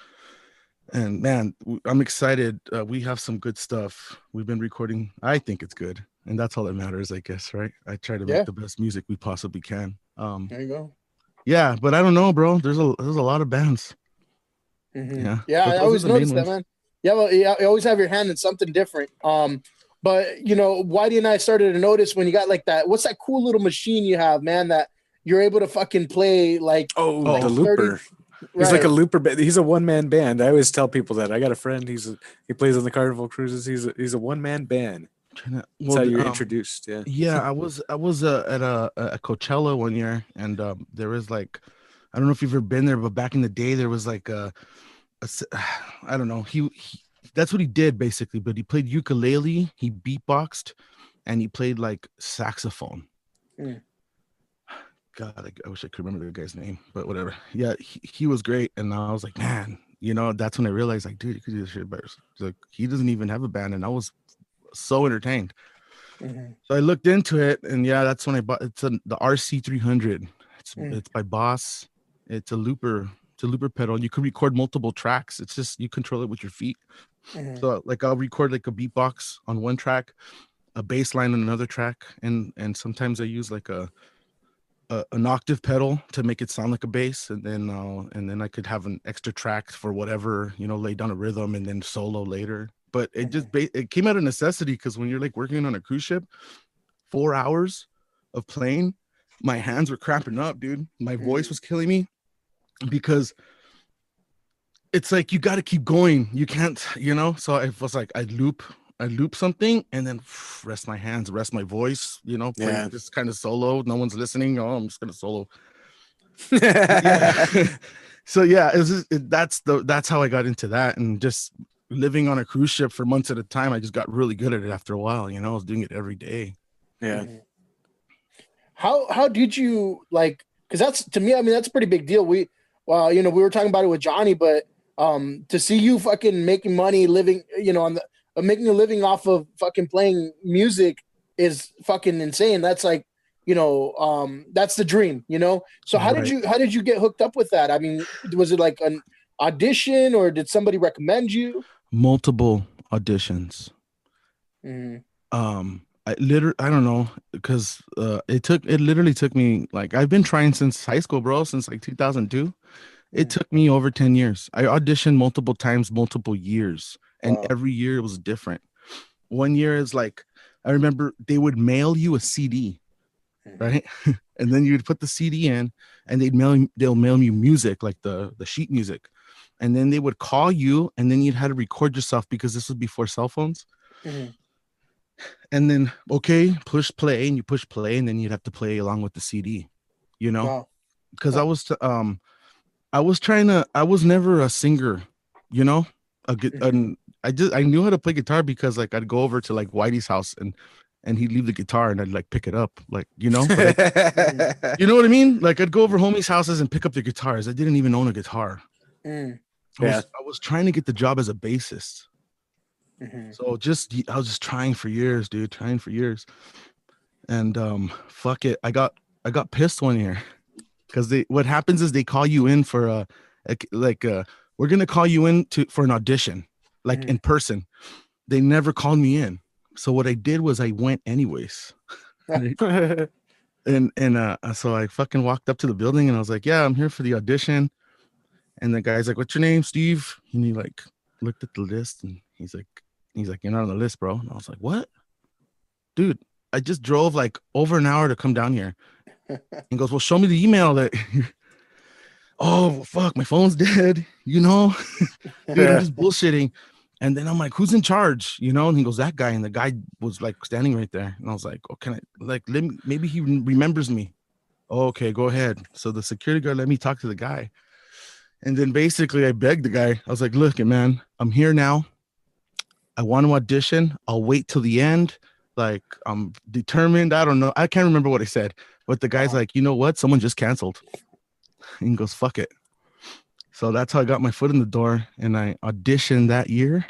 and man, I'm excited. We have some good stuff. We've been recording. I think it's good, and that's all that matters, I guess, right? I try to make the best music we possibly can. There you go. Yeah, but I don't know, bro. There's a lot of bands. Yeah, I always noticed that, man. Yeah, well, you always have your hand in something different. But you know, Whitey and I started to notice when you got like that. What's that cool little machine you have, man? That you're able to fucking play like like the looper. He's like a looper. He's a one-man band. I always tell people that. I got a friend. He plays on the Carnival cruises. He's a one-man band. That's how you're introduced. Yeah. I was at a Coachella one year, and there was like, I don't know if you've ever been there, but back in the day there was like I don't know. He that's what he did basically. But he played ukulele, he beatboxed, and he played like saxophone. God, I wish I could remember the guy's name, but whatever. Yeah, he was great, and I was like, man, you know, that's when I realized, like, dude, you could do this shit better. Like, he doesn't even have a band, and I was so entertained. So I looked into it, and yeah, that's when I bought. It's the RC300. It's by Boss. It's a looper. It's a looper pedal. You can record multiple tracks. It's just you control it with your feet. So like I'll record like a beatbox on one track, a bass line on another track, and sometimes I use like an octave pedal to make it sound like a bass, and then I could have an extra track for whatever, you know, lay down a rhythm and then solo later. But it just it came out of necessity, because when you're like working on a cruise ship, 4 hours of playing, my hands were cramping up, dude. My voice was killing me, because it's like you got to keep going. You can't, you know. So it was like I'd loop something and then rest my hands, rest my voice, you know, play just kind of solo. No one's listening. Oh, I'm just gonna solo. So yeah, that's how I got into that, and just living on a cruise ship for months at a time, I just got really good at it after a while. You know, I was doing it every day. Yeah. How did you like? Because that's, to me, I mean, that's a pretty big deal. You know, we were talking about it with Johnny, but to see you fucking making money, living, you know, on the making a living off of fucking playing music is fucking insane. That's like, you know, that's the dream, you know? So how did you get hooked up with that? I mean, was it like an audition, or did somebody recommend you? Multiple auditions. I don't know, because it literally took me, like, I've been trying since high school, bro, since like 2002. It took me over 10 years. I auditioned multiple times, multiple years, and every year it was different. One year is like, I remember they would mail you a CD, right? And then you'd put the CD in, and they'll mail you music, like the sheet music. And then they would call you, and then you'd have to record yourself, because this was before cell phones. And then, okay, push play, and you push play, and then you'd have to play along with the CD, you know? Because I was never a singer, you know? I knew how to play guitar, because like I'd go over to like Whitey's house, and he'd leave the guitar, and I'd like pick it up, like, you know? You know what I mean? Like I'd go over homies' houses and pick up their guitars. I didn't even own a guitar. I was trying to get the job as a bassist. So I was just trying for years, dude, and fuck it, I got pissed one year, because what happens is they call you in for we're gonna call you in for an audition, like in person. They never called me in, so what I did was I went anyways. and so I fucking walked up to the building, and I was like, yeah, I'm here for the audition. And the guy's like, what's your name, Steve? And he like looked at the list, and he's like, you're not on the list, bro. And I was like, what? dude, I just drove like over an hour to come down here. He goes, well, show me the email that. Oh, fuck, my phone's dead, Dude, I'm just bullshitting. And then I'm like, who's in charge? And he goes, that guy. And the guy was like standing right there. And I was like, oh, can I, like, maybe he remembers me. Oh, okay, go ahead. So the security guard let me talk to the guy. And then basically I begged the guy. I was like, look, man, I'm here now. I want to audition. I'll wait till the end. Like, I'm determined. I don't know. I can't remember what I said. But the guy's like, you know what? Someone just canceled. And he goes, fuck it. So that's how I got my foot in the door. And I auditioned that year.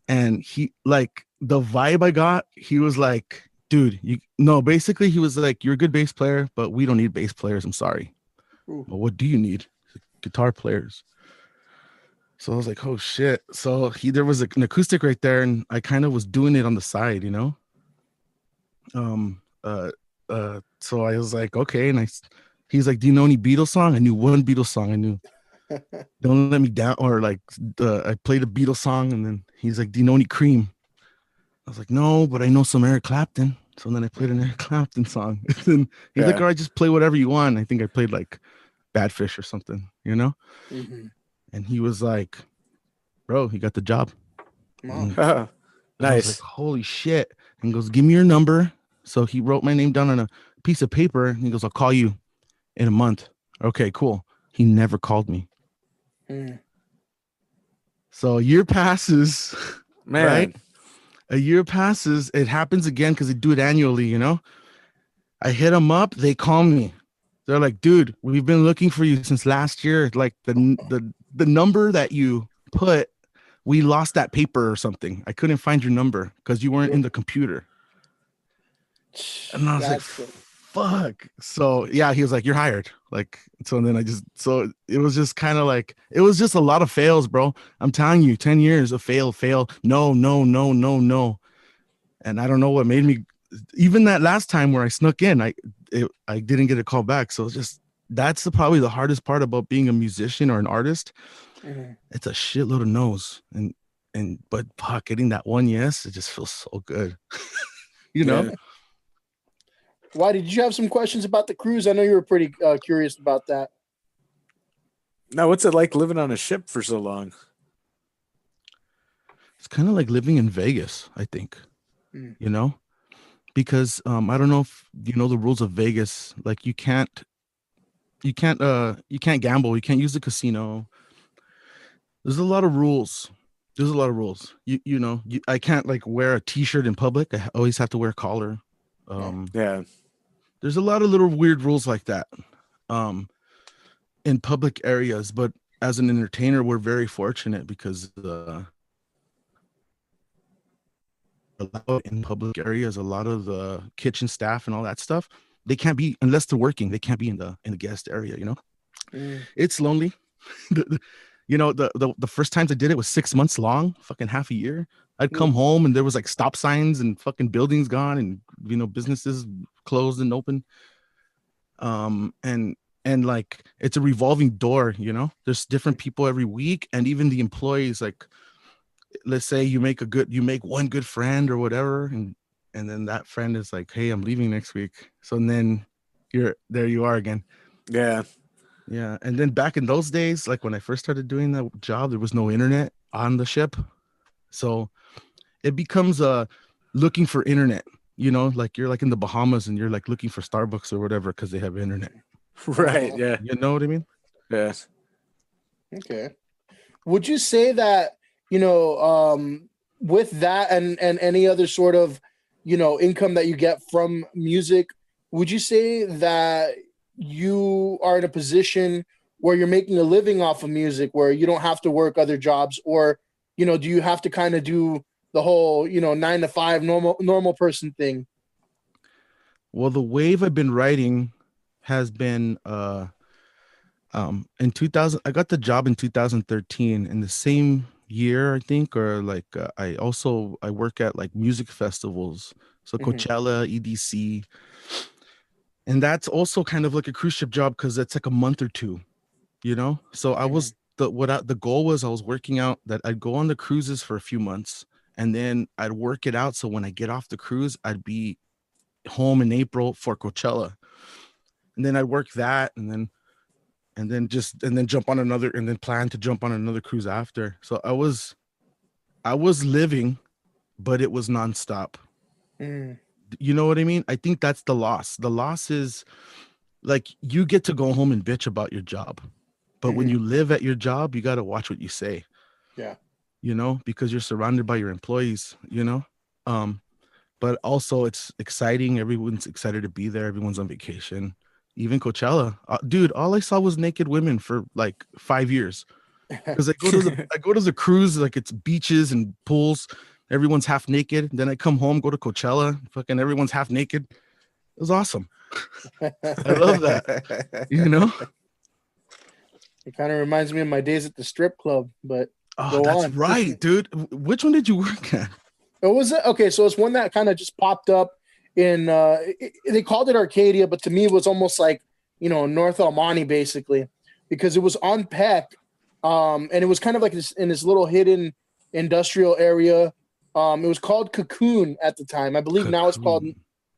And he, like, the vibe I got, he was like, dude, basically he was like, you're a good bass player, but we don't need bass players. I'm sorry. Well, what do you need? Guitar players. So I was like, oh shit. So there was an acoustic right there, and I kind of was doing it on the side, So I was like, okay. And he's like, do you know any Beatles song? I knew one Beatles song. I knew Don't Let Me Down, or like I played a Beatles song, and then he's like, do you know any Cream? I was like, no, but I know some Eric Clapton. So then I played an Eric Clapton song. And then he's like, all right, just play whatever you want. I think I played like Bad Fish or something, Mm-hmm. And he was like, bro, he got the job. Nice. I was like, holy shit. And he goes, give me your number. So he wrote my name down on a piece of paper. And he goes, I'll call you in a month. Okay, cool. He never called me. So a year passes, man. Right? A year passes. It happens again because they do it annually, I hit them up. They call me. They're like, dude, we've been looking for you since last year. Like the number that you put, we lost that paper or something. I couldn't find your number because you weren't in the computer. And I was like, fuck. So yeah, he was like, you're hired. Like, so then it was just kind of like, it was just a lot of fails, bro. I'm telling you, 10 years of fail. No. And I don't know what made me, even that last time where I snuck in, I didn't get a call back. So it's just, that's probably the hardest part about being a musician or an artist. It's a shitload of no's, but fuck, getting that one yes, it just feels so good. Why did you have some questions about the cruise? I know you were pretty curious about that. Now, what's it like living on a ship for so long? It's kind of like living in Vegas, I think. Because I don't know if you know the rules of Vegas. Like you can't gamble. You can't use the casino. There's a lot of rules. I can't like wear a t-shirt in public. I always have to wear a collar. There's a lot of little weird rules like that in public areas. But as an entertainer, we're very fortunate because in public areas, a lot of the kitchen staff and all that stuff, they can't be, unless they're working, they can't be in the guest area. It's lonely. The first times I did it was 6 months long, fucking half a year. I'd come home and there was like stop signs and fucking buildings gone and businesses closed and open. And like it's a revolving door. There's different people every week, and even the employees, like let's say you make one good friend or whatever, and then that friend is like, hey, I'm leaving next week. So then there you are again. Yeah. And then back in those days, like when I first started doing that job, there was no internet on the ship. So it becomes looking for internet, like you're like in the Bahamas and you're like looking for Starbucks or whatever because they have internet. Right. Yeah. You know what I mean? Yes. Okay. Would you say that, with that and any other sort of, income that you get from music, would you say that you are in a position where you're making a living off of music, where you don't have to work other jobs, or, do you have to kind of do the whole, 9 to 5 normal person thing? Well, the wave I've been riding has been, in 2000, I got the job in 2013. In the same year, I think, or like I work at like music festivals, so Coachella, EDC, and that's also kind of like a cruise ship job because it's like a month or two, So I was the goal was I was working out that I'd go on the cruises for a few months and then I'd work it out. So when I get off the cruise, I'd be home in April for Coachella, and then I'd work that, and then jump on another, and then plan to jump on another cruise after. So I was living, but it was nonstop. You know what I mean? I think that's the loss. The loss is like you get to go home and bitch about your job, but when you live at your job, you got to watch what you say. Yeah. You know, because you're surrounded by your employees, you know? But also it's exciting. Everyone's excited to be there. Everyone's on vacation. Even Coachella. Dude, all I saw was naked women for like 5 years. Because I go to the cruise, like it's beaches and pools. Everyone's half naked. Then I come home, go to Coachella, fucking everyone's half naked. It was awesome. I love that. You know? It kind of reminds me of my days at the strip club, but that's right, dude. Which one did you work at? It was okay. So it's one that kind of just popped up in. They called it Arcadia, but to me, it was almost like North El Monte, basically, because it was on Peck, and it was kind of like in this little hidden industrial area. It was called Cocoon at the time, I believe. Now it's called.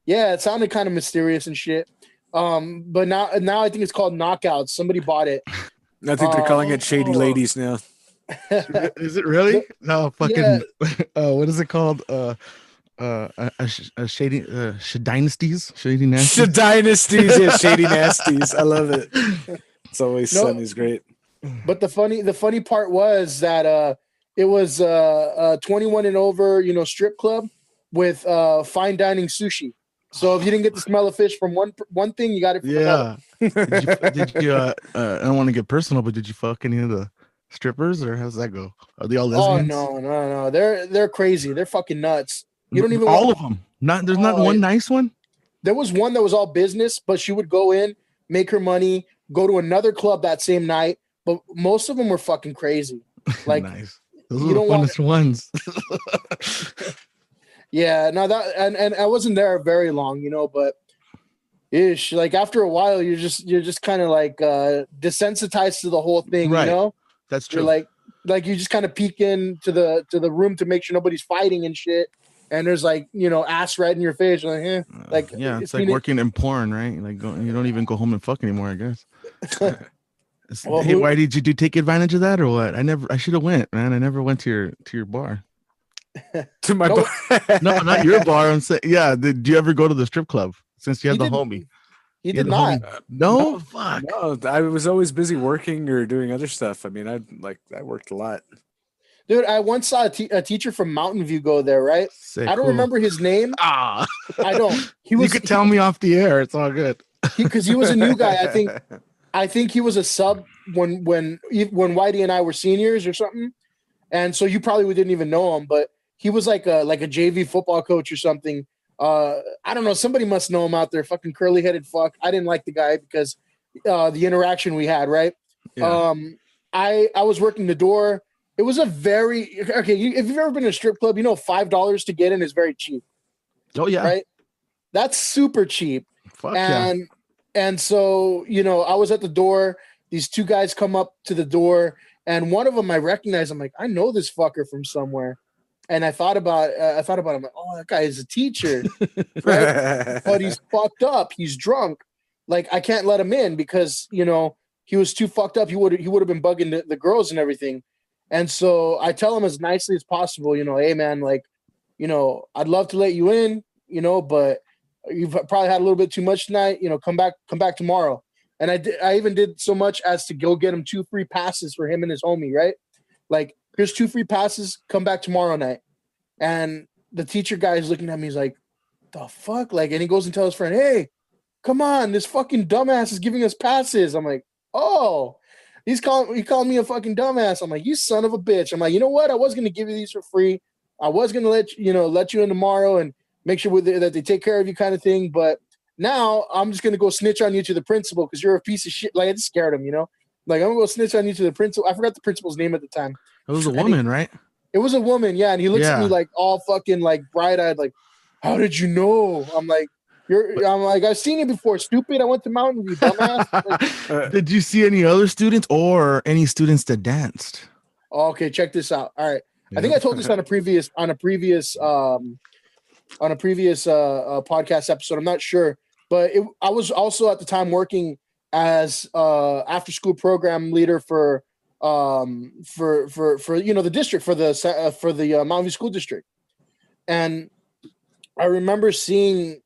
Yeah, it sounded kind of mysterious and shit. But now I think it's called Knockouts. Somebody bought it. I think they're calling it Shady Ladies now. Is it really? No, fucking. Yeah. What is it called? Shady dynasties, shady nasties. Dynasties, yeah, shady nasties. I love it. It's always Sunny's great. But the funny part was that it was 21 and over, strip club with fine dining sushi. So if you didn't get the smell of fish from one thing, you got it from another. Did you I don't want to get personal, but did you fuck any of the strippers, or how's that go? Are they all lesbians? Oh no. They're crazy. They're fucking nuts. You don't even all of them. There's not one nice one. There was one that was all business, but she would go in, make her money, go to another club that same night. But most of them were fucking crazy. Like nice. Those are the funnest ones. Yeah, no, that and I wasn't there very long, but ish, like after a while, you're just kind of like desensitized to the whole thing, right. That's true. You're like you just kind of peek into the room to make sure nobody's fighting and shit. And there's like ass right in your face. You're like, yeah, it's like working in porn, right? Like you don't even go home and fuck anymore, I guess. Well, hey, why did you take advantage of that or what? I should have went, man. I never went to your bar. To my bar? No, not your bar. I'm saying, yeah. Did you ever go to the strip club since you had the homie? He did not. No, fuck. No, I was always busy working or doing other stuff. I mean, I worked a lot. Dude, I once saw a teacher from Mountain View go there, right? I don't remember his name. I don't. You could tell me off the air. It's all good. Because he was a new guy. I think he was a sub when Whitey and I were seniors or something. And so you probably didn't even know him, but he was like a JV football coach or something. I don't know. Somebody must know him out there. Fucking curly headed fuck. I didn't like the guy because the interaction we had, right? Yeah. I was working the door. It was a very if you've ever been to a strip club, $5 to get in is very cheap. Oh yeah, right. That's super cheap. Fuck and so I was at the door. These two guys come up to the door, and one of them I recognize. I'm like, I know this fucker from somewhere. And I thought about him. Like, oh, that guy is a teacher, right? But he's fucked up. He's drunk. Like, I can't let him in because he was too fucked up. He would have been bugging the girls and everything. And so I tell him as nicely as possible, hey man, like, I'd love to let you in, but you've probably had a little bit too much tonight. Come back tomorrow. And I even did so much as to go get him 2 free passes for him and his homie, right? Like, here's 2 free passes. Come back tomorrow night. And the teacher guy is looking at me. He's like, the fuck? Like, and he goes and tells his friend, hey, come on. This fucking dumbass is giving us passes. I'm like, oh, he called me a fucking dumbass. I'm like, you son of a bitch. I'm like, you know what? I was going to give you these for free. I was going to let you in tomorrow and make sure that they take care of you kind of thing. But now I'm just going to go snitch on you to the principal because you're a piece of shit. Like, I just scared him, Like, I'm going to go snitch on you to the principal. I forgot the principal's name at the time. It was a woman, right? It was a woman, yeah. And he looks at me like all fucking like bright-eyed, like, how did you know? I'm like, I've seen you before, stupid. I went to Mountain View, dumbass. Like, did you see any other students or any students that danced? Okay, check this out. All right. I think I told this on a previous podcast episode. I'm not sure, but I was also at the time working as after school program leader for the district for the Mountain View School District, and I remember seeing.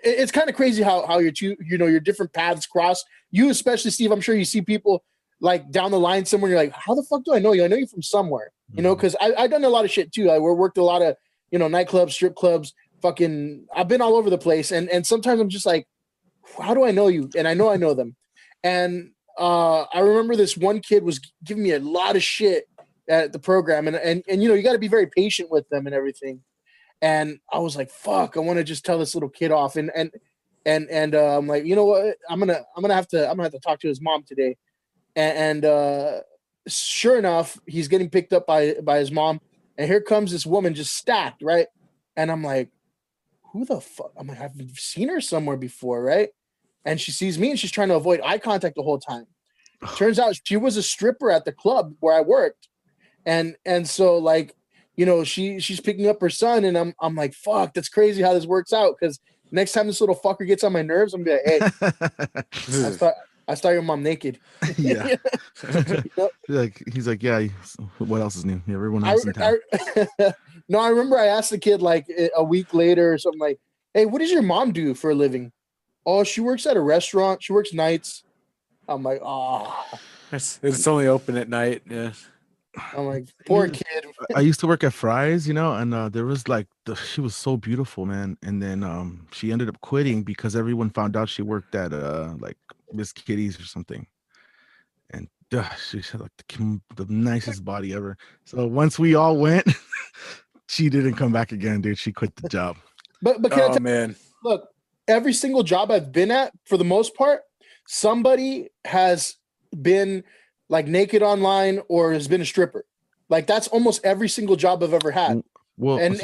It's kind of crazy how your different paths cross. You especially, Steve. I'm sure you see people like down the line somewhere. You're like, how the fuck do I know you? I know you from somewhere. Because I've done a lot of shit too. I worked a lot of nightclubs, strip clubs. I've been all over the place, and sometimes I'm just like, how do I know you? And I know them. And I remember this one kid was giving me a lot of shit at the program, and you got to be very patient with them and everything. And I was like, fuck, I want to just tell this little kid off. And I'm like, you know what? I'm gonna have to talk to his mom today. And sure enough, he's getting picked up by his mom. And here comes this woman just stacked, right? And I'm like, who the fuck? I'm like, I've seen her somewhere before, right? And she sees me and she's trying to avoid eye contact the whole time. Turns out she was a stripper at the club where I worked. And so like, she's picking up her son, and I'm like, fuck, that's crazy how this works out. Because next time this little fucker gets on my nerves, I'm gonna be like, hey, I saw your mom naked. Yeah. He's like, yeah. What else is new? Yeah, everyone else in town. No, I remember I asked the kid like a week later or something like, hey, what does your mom do for a living? Oh, she works at a restaurant. She works nights. I'm like, oh. It's only open at night. Yeah. I'm like, poor kid. I used to work at Fry's, and there was like she was so beautiful, man. And then she ended up quitting because everyone found out she worked at like Miss Kitty's or something. And she had like the nicest body ever. So once we all went, she didn't come back again, dude. She quit the job. But can I tell you, look, every single job I've been at, for the most part, somebody has been like naked online or has been a stripper. Like that's almost every single job I've ever had. Well, and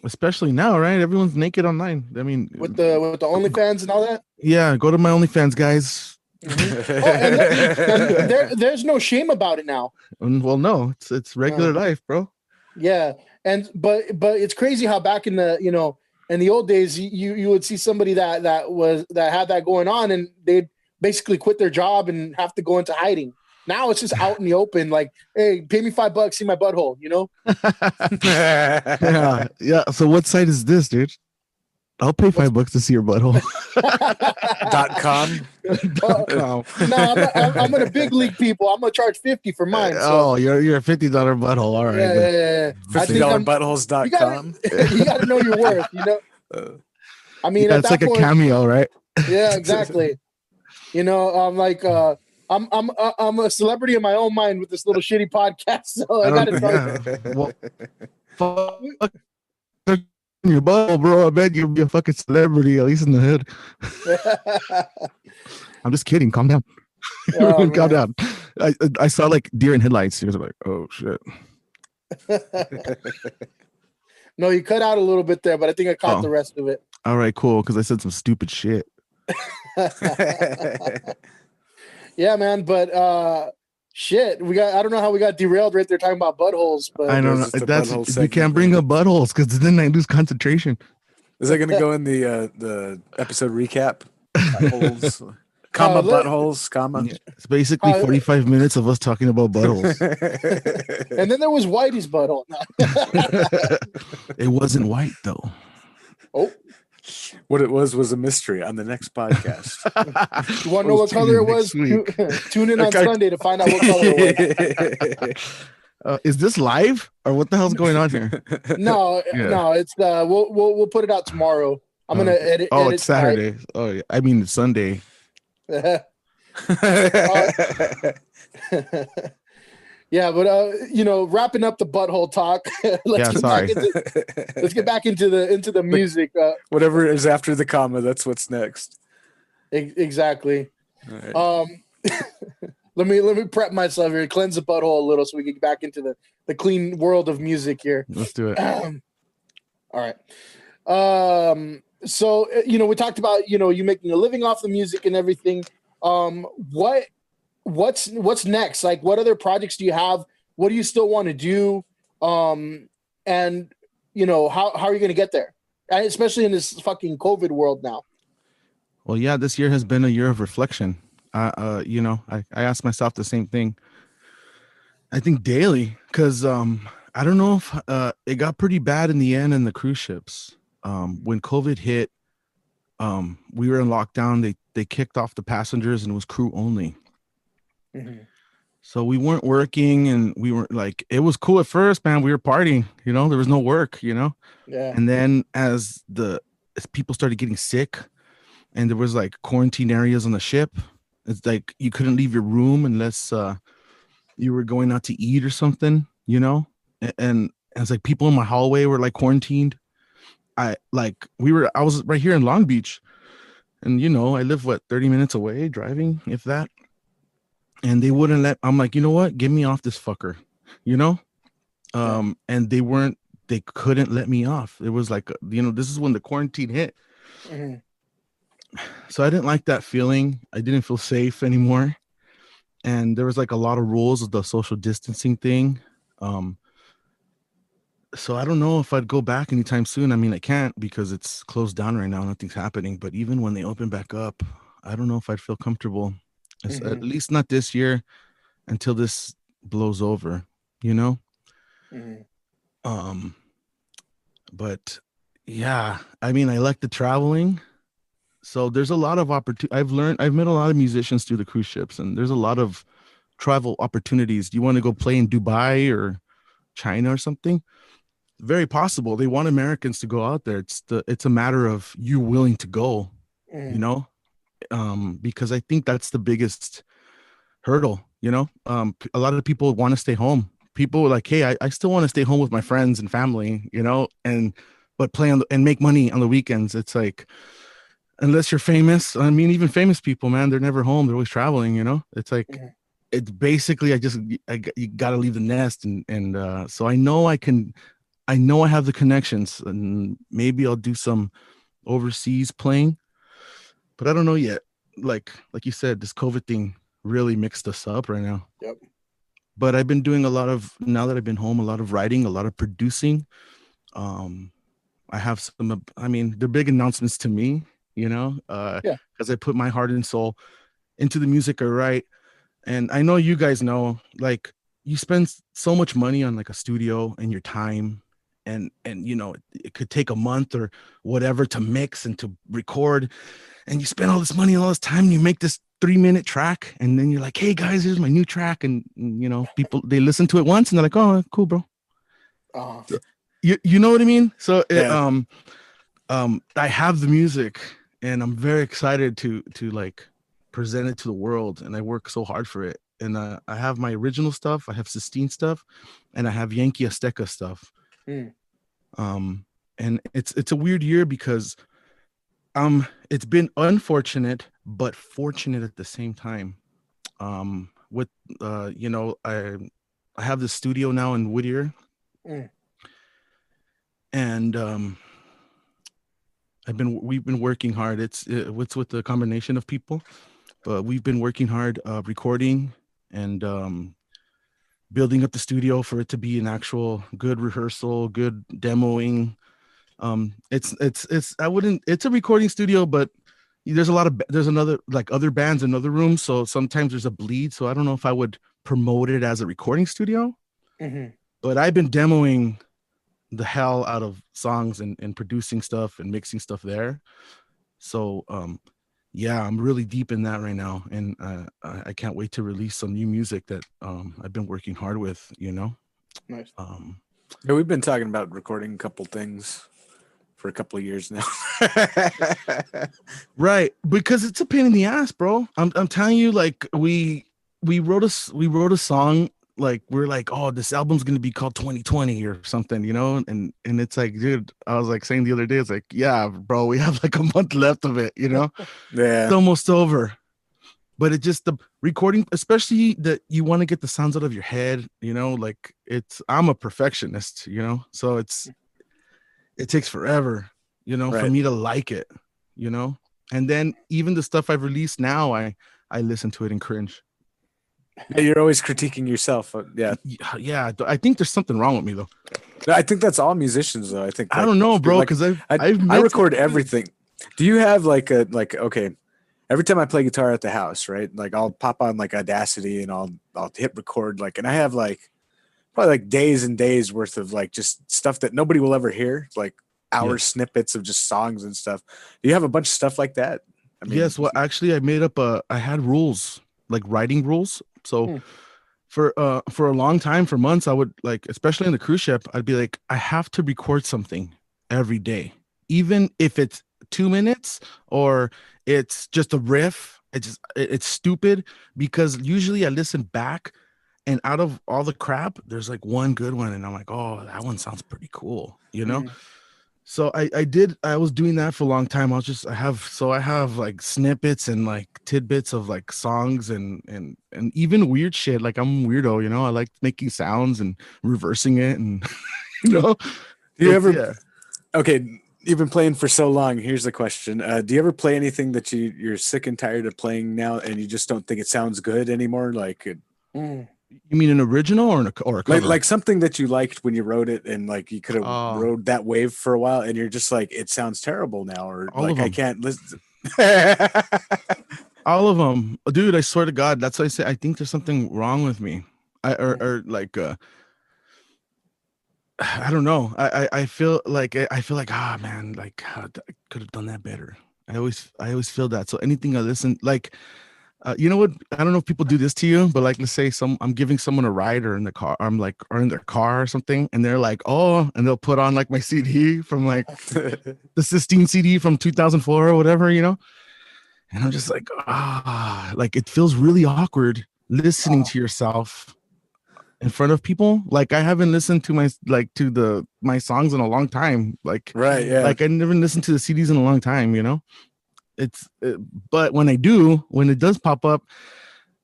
especially now, right? Everyone's naked online. I mean, with the OnlyFans and all that. Yeah, go to my OnlyFans, guys. Mm-hmm. And there's no shame about it now. Well, no, it's regular life, bro. Yeah, but it's crazy how back in the in the old days you would see somebody that had that going on, and they'd basically quit their job and have to go into hiding. Now it's just out in the open, like, hey, pay me $5, see my butthole, Yeah. So what site is this, dude? I'll pay $5 to see your butthole. .com. No, I'm gonna big league people. I'm gonna charge $50 for mine. So. Oh, you're a $50 butthole. All right. Yeah. $50 buttholes.com. You gotta know your worth, I mean, it's like a cameo, right? Yeah, exactly. I'm like I'm a celebrity in my own mind with this little shitty podcast, so I gotta tell you. Fuck your butthole, bro. I bet you'll be a fucking celebrity, at least in the hood. I'm just kidding. Calm down. Calm down. I saw like deer in headlights. He was like, oh shit. No, you cut out a little bit there, but I think I caught the rest of it. All right, cool. Because I said some stupid shit. Yeah, man, but shit, I don't know how we got derailed right there talking about buttholes, but I don't know. We can't bring up buttholes because then I lose concentration. Is that going to go in the episode recap? Buttholes, comma buttholes, comma. Yeah, it's basically 45 minutes of us talking about buttholes. And then there was Whitey's butthole. It wasn't white though. Oh. What it was a mystery on the next podcast. You want to know what color it was? Tune in on Sunday to find out what color it was. Is this live or what the hell's going on here? No, it's we'll put it out tomorrow. I'm gonna edit. Oh, it's Saturday. Oh, yeah. I mean it's Sunday. Yeah, but wrapping up the butthole talk. Let's get back into the music. Whatever is after the comma, that's what's next. Exactly. Right. Let me prep myself here, cleanse the butthole a little, so we can get back into the clean world of music here. Let's do it. All right. So we talked about you making a living off the music and everything. What's next? Like, what other projects do you have? What do you still want to do? And you know, how are you going to get there? And especially in this fucking COVID world now. Well, yeah, this year has been a year of reflection. You know, I ask myself the same thing. I think daily, because I don't know if it got pretty bad in the end in the cruise ships. When COVID hit, we were in lockdown. They kicked off the passengers and it was crew only. Mm-hmm. So we weren't working, and we weren't like, it was cool at first, man. We were partying, you know, there was no work, you know. Yeah. And then as people started getting sick, and there was like quarantine areas on the ship, it's like you couldn't leave your room unless you were going out to eat or something, you know. And it's like people in my hallway were like quarantined. I was right here in Long Beach, and you know, I live 30 minutes away driving, if that. And they wouldn't I'm like, you know what? Get me off this fucker, you know? And they couldn't let me off. It was like, you know, this is when the quarantine hit. Mm-hmm. So I didn't like that feeling. I didn't feel safe anymore. And there was like a lot of rules of the social distancing thing. So I don't know if I'd go back anytime soon. I mean, I can't because it's closed down right now. Nothing's happening. But even when they open back up, I don't know if I'd feel comfortable. Mm-hmm. At least not this year, until this blows over, you know. Mm-hmm. But yeah, I mean, I like the traveling, so there's a lot of opportunity. I've met a lot of musicians through the cruise ships, and there's a lot of travel opportunities. Do you want to go play in Dubai or China or something? Very possible. They want Americans to go out there. It's a matter of you willing to go, you know. Because I think that's the biggest hurdle, you know. A lot of people want to stay home. People are like, hey, I still want to stay home with my friends and family, you know, but play and make money on the weekends. It's like, unless you're famous, I mean, even famous people, man, they're never home. They're always traveling, you know. It's like, it's basically, you got to leave the nest. And so I know I have the connections, and maybe I'll do some overseas playing, but I don't know yet. Like you said, this COVID thing really mixed us up right now. Yep. But I've been doing now that I've been home, a lot of writing, a lot of producing. I have some, I mean, they're big announcements to me, you know, because I put my heart and soul into the music I write. And I know you guys know, like, you spend so much money on like a studio and your time, and you know, it could take a month or whatever to mix and to record, and you spend all this money and all this time, and you make this 3-minute track, and then you're like, hey guys, here's my new track, and you know, people, they listen to it once and they're like, oh, cool, bro. You know what I mean? So I have the music, and I'm very excited to like present it to the world, and I work so hard for it. And I have my original stuff, I have Sistine stuff, and I have Yankee Azteca stuff. And it's a weird year because it's been unfortunate but fortunate at the same time. With you know, I have the studio now in Whittier, and we've been working hard. It's with the combination of people, but we've been working hard, recording and building up the studio for it to be an actual good rehearsal, good demoing. It's a recording studio, but there's another, like, other bands in other rooms, so sometimes there's a bleed. So I don't know if I would promote it as a recording studio, but I've been demoing the hell out of songs and producing stuff and mixing stuff there. So yeah, I'm really deep in that right now, and I can't wait to release some new music that I've been working hard with, you know. Nice. Yeah, we've been talking about recording a couple things for a couple of years now. Right, because it's a pain in the ass, bro. I'm telling you, like, we wrote a song, like, we're like, oh, this album's gonna be called 2020 or something, you know, and it's like, dude, I was like saying the other day, it's like, yeah, bro, we have like a month left of it, you know. Yeah, it's almost over. But it just, the recording, especially that you want to get the sounds out of your head, you know, like, I'm a perfectionist, you know, so it takes forever, you know, for me to like it, you know. And then even the stuff I've released now, I listen to it and cringe. Yeah, you're always critiquing yourself. Yeah. I think there's something wrong with me though. I think that's all musicians though. I think I don't know, bro, because I record everything. Do you have okay? Every time I play guitar at the house, right? Like I'll pop on like Audacity and I'll hit record and I have like probably like days and days worth of like just stuff that nobody will ever hear, like hour snippets of just songs and stuff. Do you have a bunch of stuff like that? I mean, yes. Well, actually, I had rules, like writing rules. So for a long time, for months, I would like, especially in the cruise ship, I'd be like, I have to record something every day, even if it's 2 minutes or it's just a riff. It's stupid because usually I listen back and out of all the crap, there's like one good one. And I'm like, oh, that one sounds pretty cool, you know? So I was doing that for a long time. I have like snippets and like tidbits of like songs and even weird shit. Like I'm a weirdo, you know, I like making sounds and reversing it and, you know, okay. You've been playing for so long. Here's the question. Do you ever play anything that you're sick and tired of playing now and you just don't think it sounds good anymore? Like you mean an original or a cover? Like something that you liked when you wrote it and like you could have rode that wave for a while and you're just like, it sounds terrible now, or like I can't listen. All of them, dude. I swear to God, that's why I say I think there's something wrong with me. I don't know. I feel like man, like I could have done that better. I always feel that. So anything I listen, like, you know what? I don't know if people do this to you, but like, let's say I'm giving someone a ride or in the car, or in their car or something, and they're like, oh, and they'll put on like my CD from like the Sistine CD from 2004 or whatever, you know. And I'm just like, like it feels really awkward listening to yourself in front of people. Like I haven't listened to my songs in a long time. Like, right. Yeah. Like I never listened to the CDs in a long time, you know? But when it does pop up,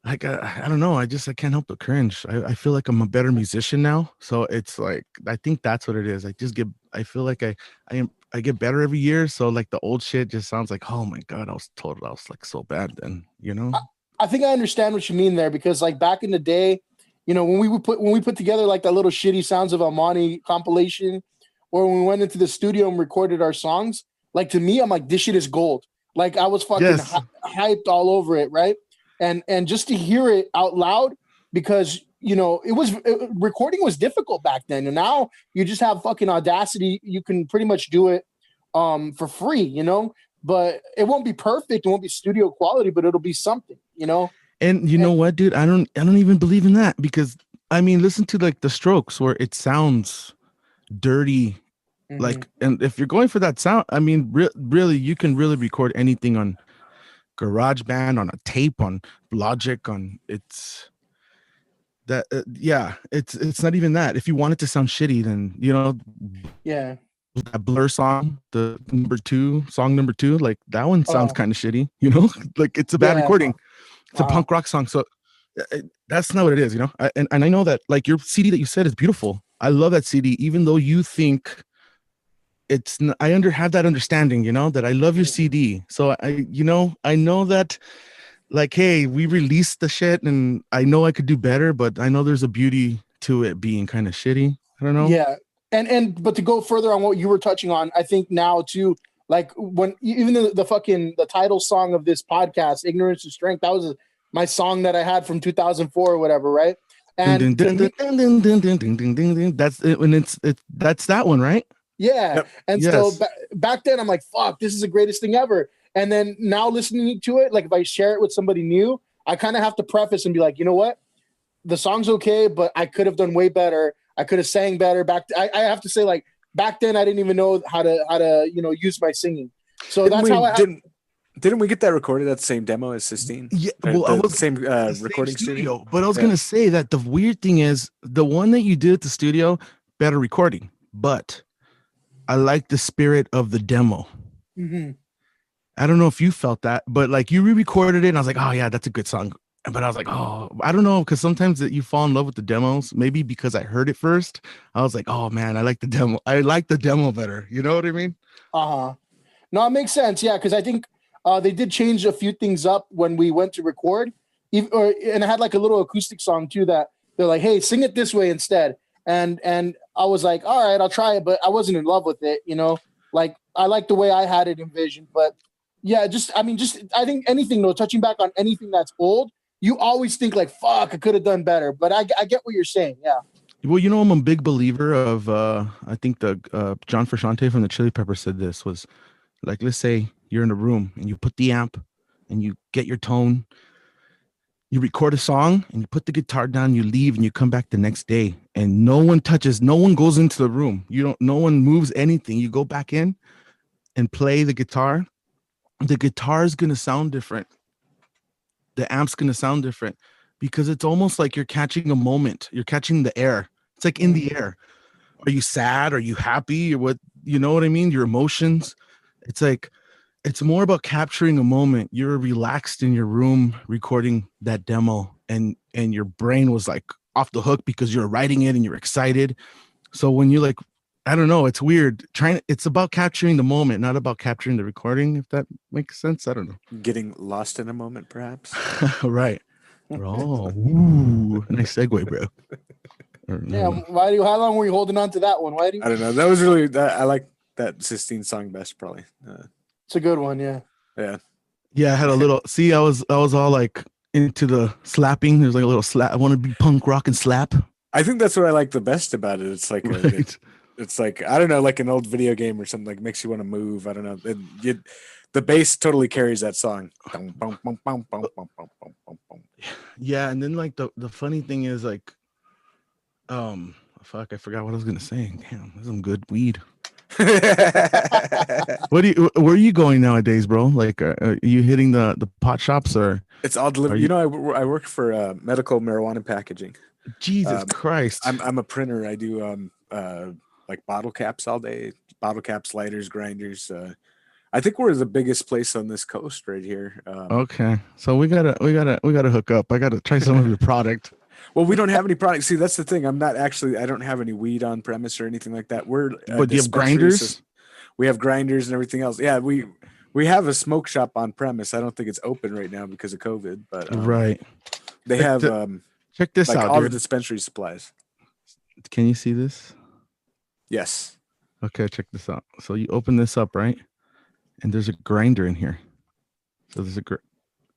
like, I don't know. I can't help but cringe. I feel like I'm a better musician now. So it's like, I think that's what it is. I feel like I get better every year. So like the old shit just sounds like, oh my God, I was like so bad then, you know? I think I understand what you mean there, because like back in the day, you know, when we put together like that little shitty Sounds of El Monte compilation, or when we went into the studio and recorded our songs, like to me, I'm like, this shit is gold. Like I was fucking hyped all over it, right? And just to hear it out loud, because you know recording was difficult back then, and now you just have fucking Audacity. You can pretty much do it for free, you know. But it won't be perfect. It won't be studio quality, but it'll be something, you know. And you know what, dude? I don't even believe in that, because I mean, listen to like the Strokes where it sounds dirty. Like, and if you're going for that sound, I mean, really, you can really record anything on GarageBand, on a tape, on Logic, on it's that. It's not even that. If you want it to sound shitty, then you know, that Blur song, the song number 2, like that one sounds kind of shitty, you know, like it's a bad recording. It's a punk rock song, so that's not what it is, you know. And I know that like your CD that you said is beautiful. I love that CD, even though you think. I have that understanding, you know, that I love your CD. So I know that like, hey, we released the shit and I know I could do better, but I know there's a beauty to it being kind of shitty. I don't know. Yeah. But to go further on what you were touching on, I think now too, like when even the title song of this podcast, Ignorance is Strength, that was my song that I had from 2004 or whatever. Right. And that's it. When that's that one, right? Yeah. Yep. And so back then I'm like, fuck, this is the greatest thing ever. And then now listening to it, like if I share it with somebody new, I kind of have to preface and be like, you know what? The song's okay, but I could have done way better. I could have sang better. I have to say, like, back then I didn't even know how to use my singing. So didn't we get that recorded at the same demo as Sistine? Yeah, well, I was the same recording studio. But I was gonna say that the weird thing is the one that you did at the studio, better recording, but I like the spirit of the demo. I don't know if you felt that, but like you re-recorded it and I was like, oh yeah, that's a good song. But I was like, oh, I don't know, because sometimes you fall in love with the demos. Maybe because I heard it first, I was like, oh man, I like the demo. I like the demo better. You know what I mean? No, it makes sense. Yeah, because I think they did change a few things up when we went to record. and it had like a little acoustic song too that they're like, hey, sing it this way instead. And I was like, all right, I'll try it, but I wasn't in love with it, like I like the way I had it envisioned. But yeah, I think anything though, touching back on anything that's old, you always think like, fuck, I could have done better. But I get what you're saying. Yeah. Well, I'm a big believer of, I think the John Frusciante from the Chili Peppers said this was like, let's say you're in a room and you put the amp and you get your tone, you record a song and you put the guitar down, you leave and you come back the next day and no one goes into the room. No one moves anything. You go back in and play the guitar. The guitar is going to sound different. The amp's going to sound different because it's almost like you're catching a moment. You're catching the air. It's like in the air. Are you sad? Are you happy? Or what, you know what I mean? Your emotions. It's like, it's more about capturing a moment. You're relaxed in your room recording that demo and your brain was like off the hook because you're writing it and you're excited. So when you like, I don't know, it's weird. It's about capturing the moment, not about capturing the recording, if that makes sense. I don't know. Getting lost in a moment, perhaps. Right. Oh, ooh, nice segue, bro. Yeah, Whitey, how long were you holding on to that one, Whitey? I don't know. That was really, I like that Sistine song best, probably. It's a good one, yeah. Yeah, I had a little. See, I was all like into the slapping. There's like a little slap. I want to be punk rock and slap. I think that's what I like the best about it. It's like Right. it's like, I don't know, like an old video game or something, like makes you want to move. I don't know. The bass totally carries that song. Yeah, and then like the funny thing is like, fuck, I forgot what I was gonna say. Damn, that's some good weed. Where are you going nowadays, bro? Like, are you hitting the pot shops or? It's all delivered. I work for medical marijuana packaging. Jesus Christ! I'm a printer. I do like bottle caps all day. Bottle caps, lighters, grinders. I think we're the biggest place on this coast right here. Okay, so we gotta hook up. I gotta try some of your product. Well, we don't have any products. See, that's the thing. I don't have any weed on premise or anything like that. But do you have grinders? We have grinders and everything else. Yeah, we have a smoke shop on premise. I don't think it's open right now because of COVID, but right. They have check this out. All the dispensary supplies. Can you see this? Yes. Okay, check this out. So you open this up, right? And there's a grinder in here. So there's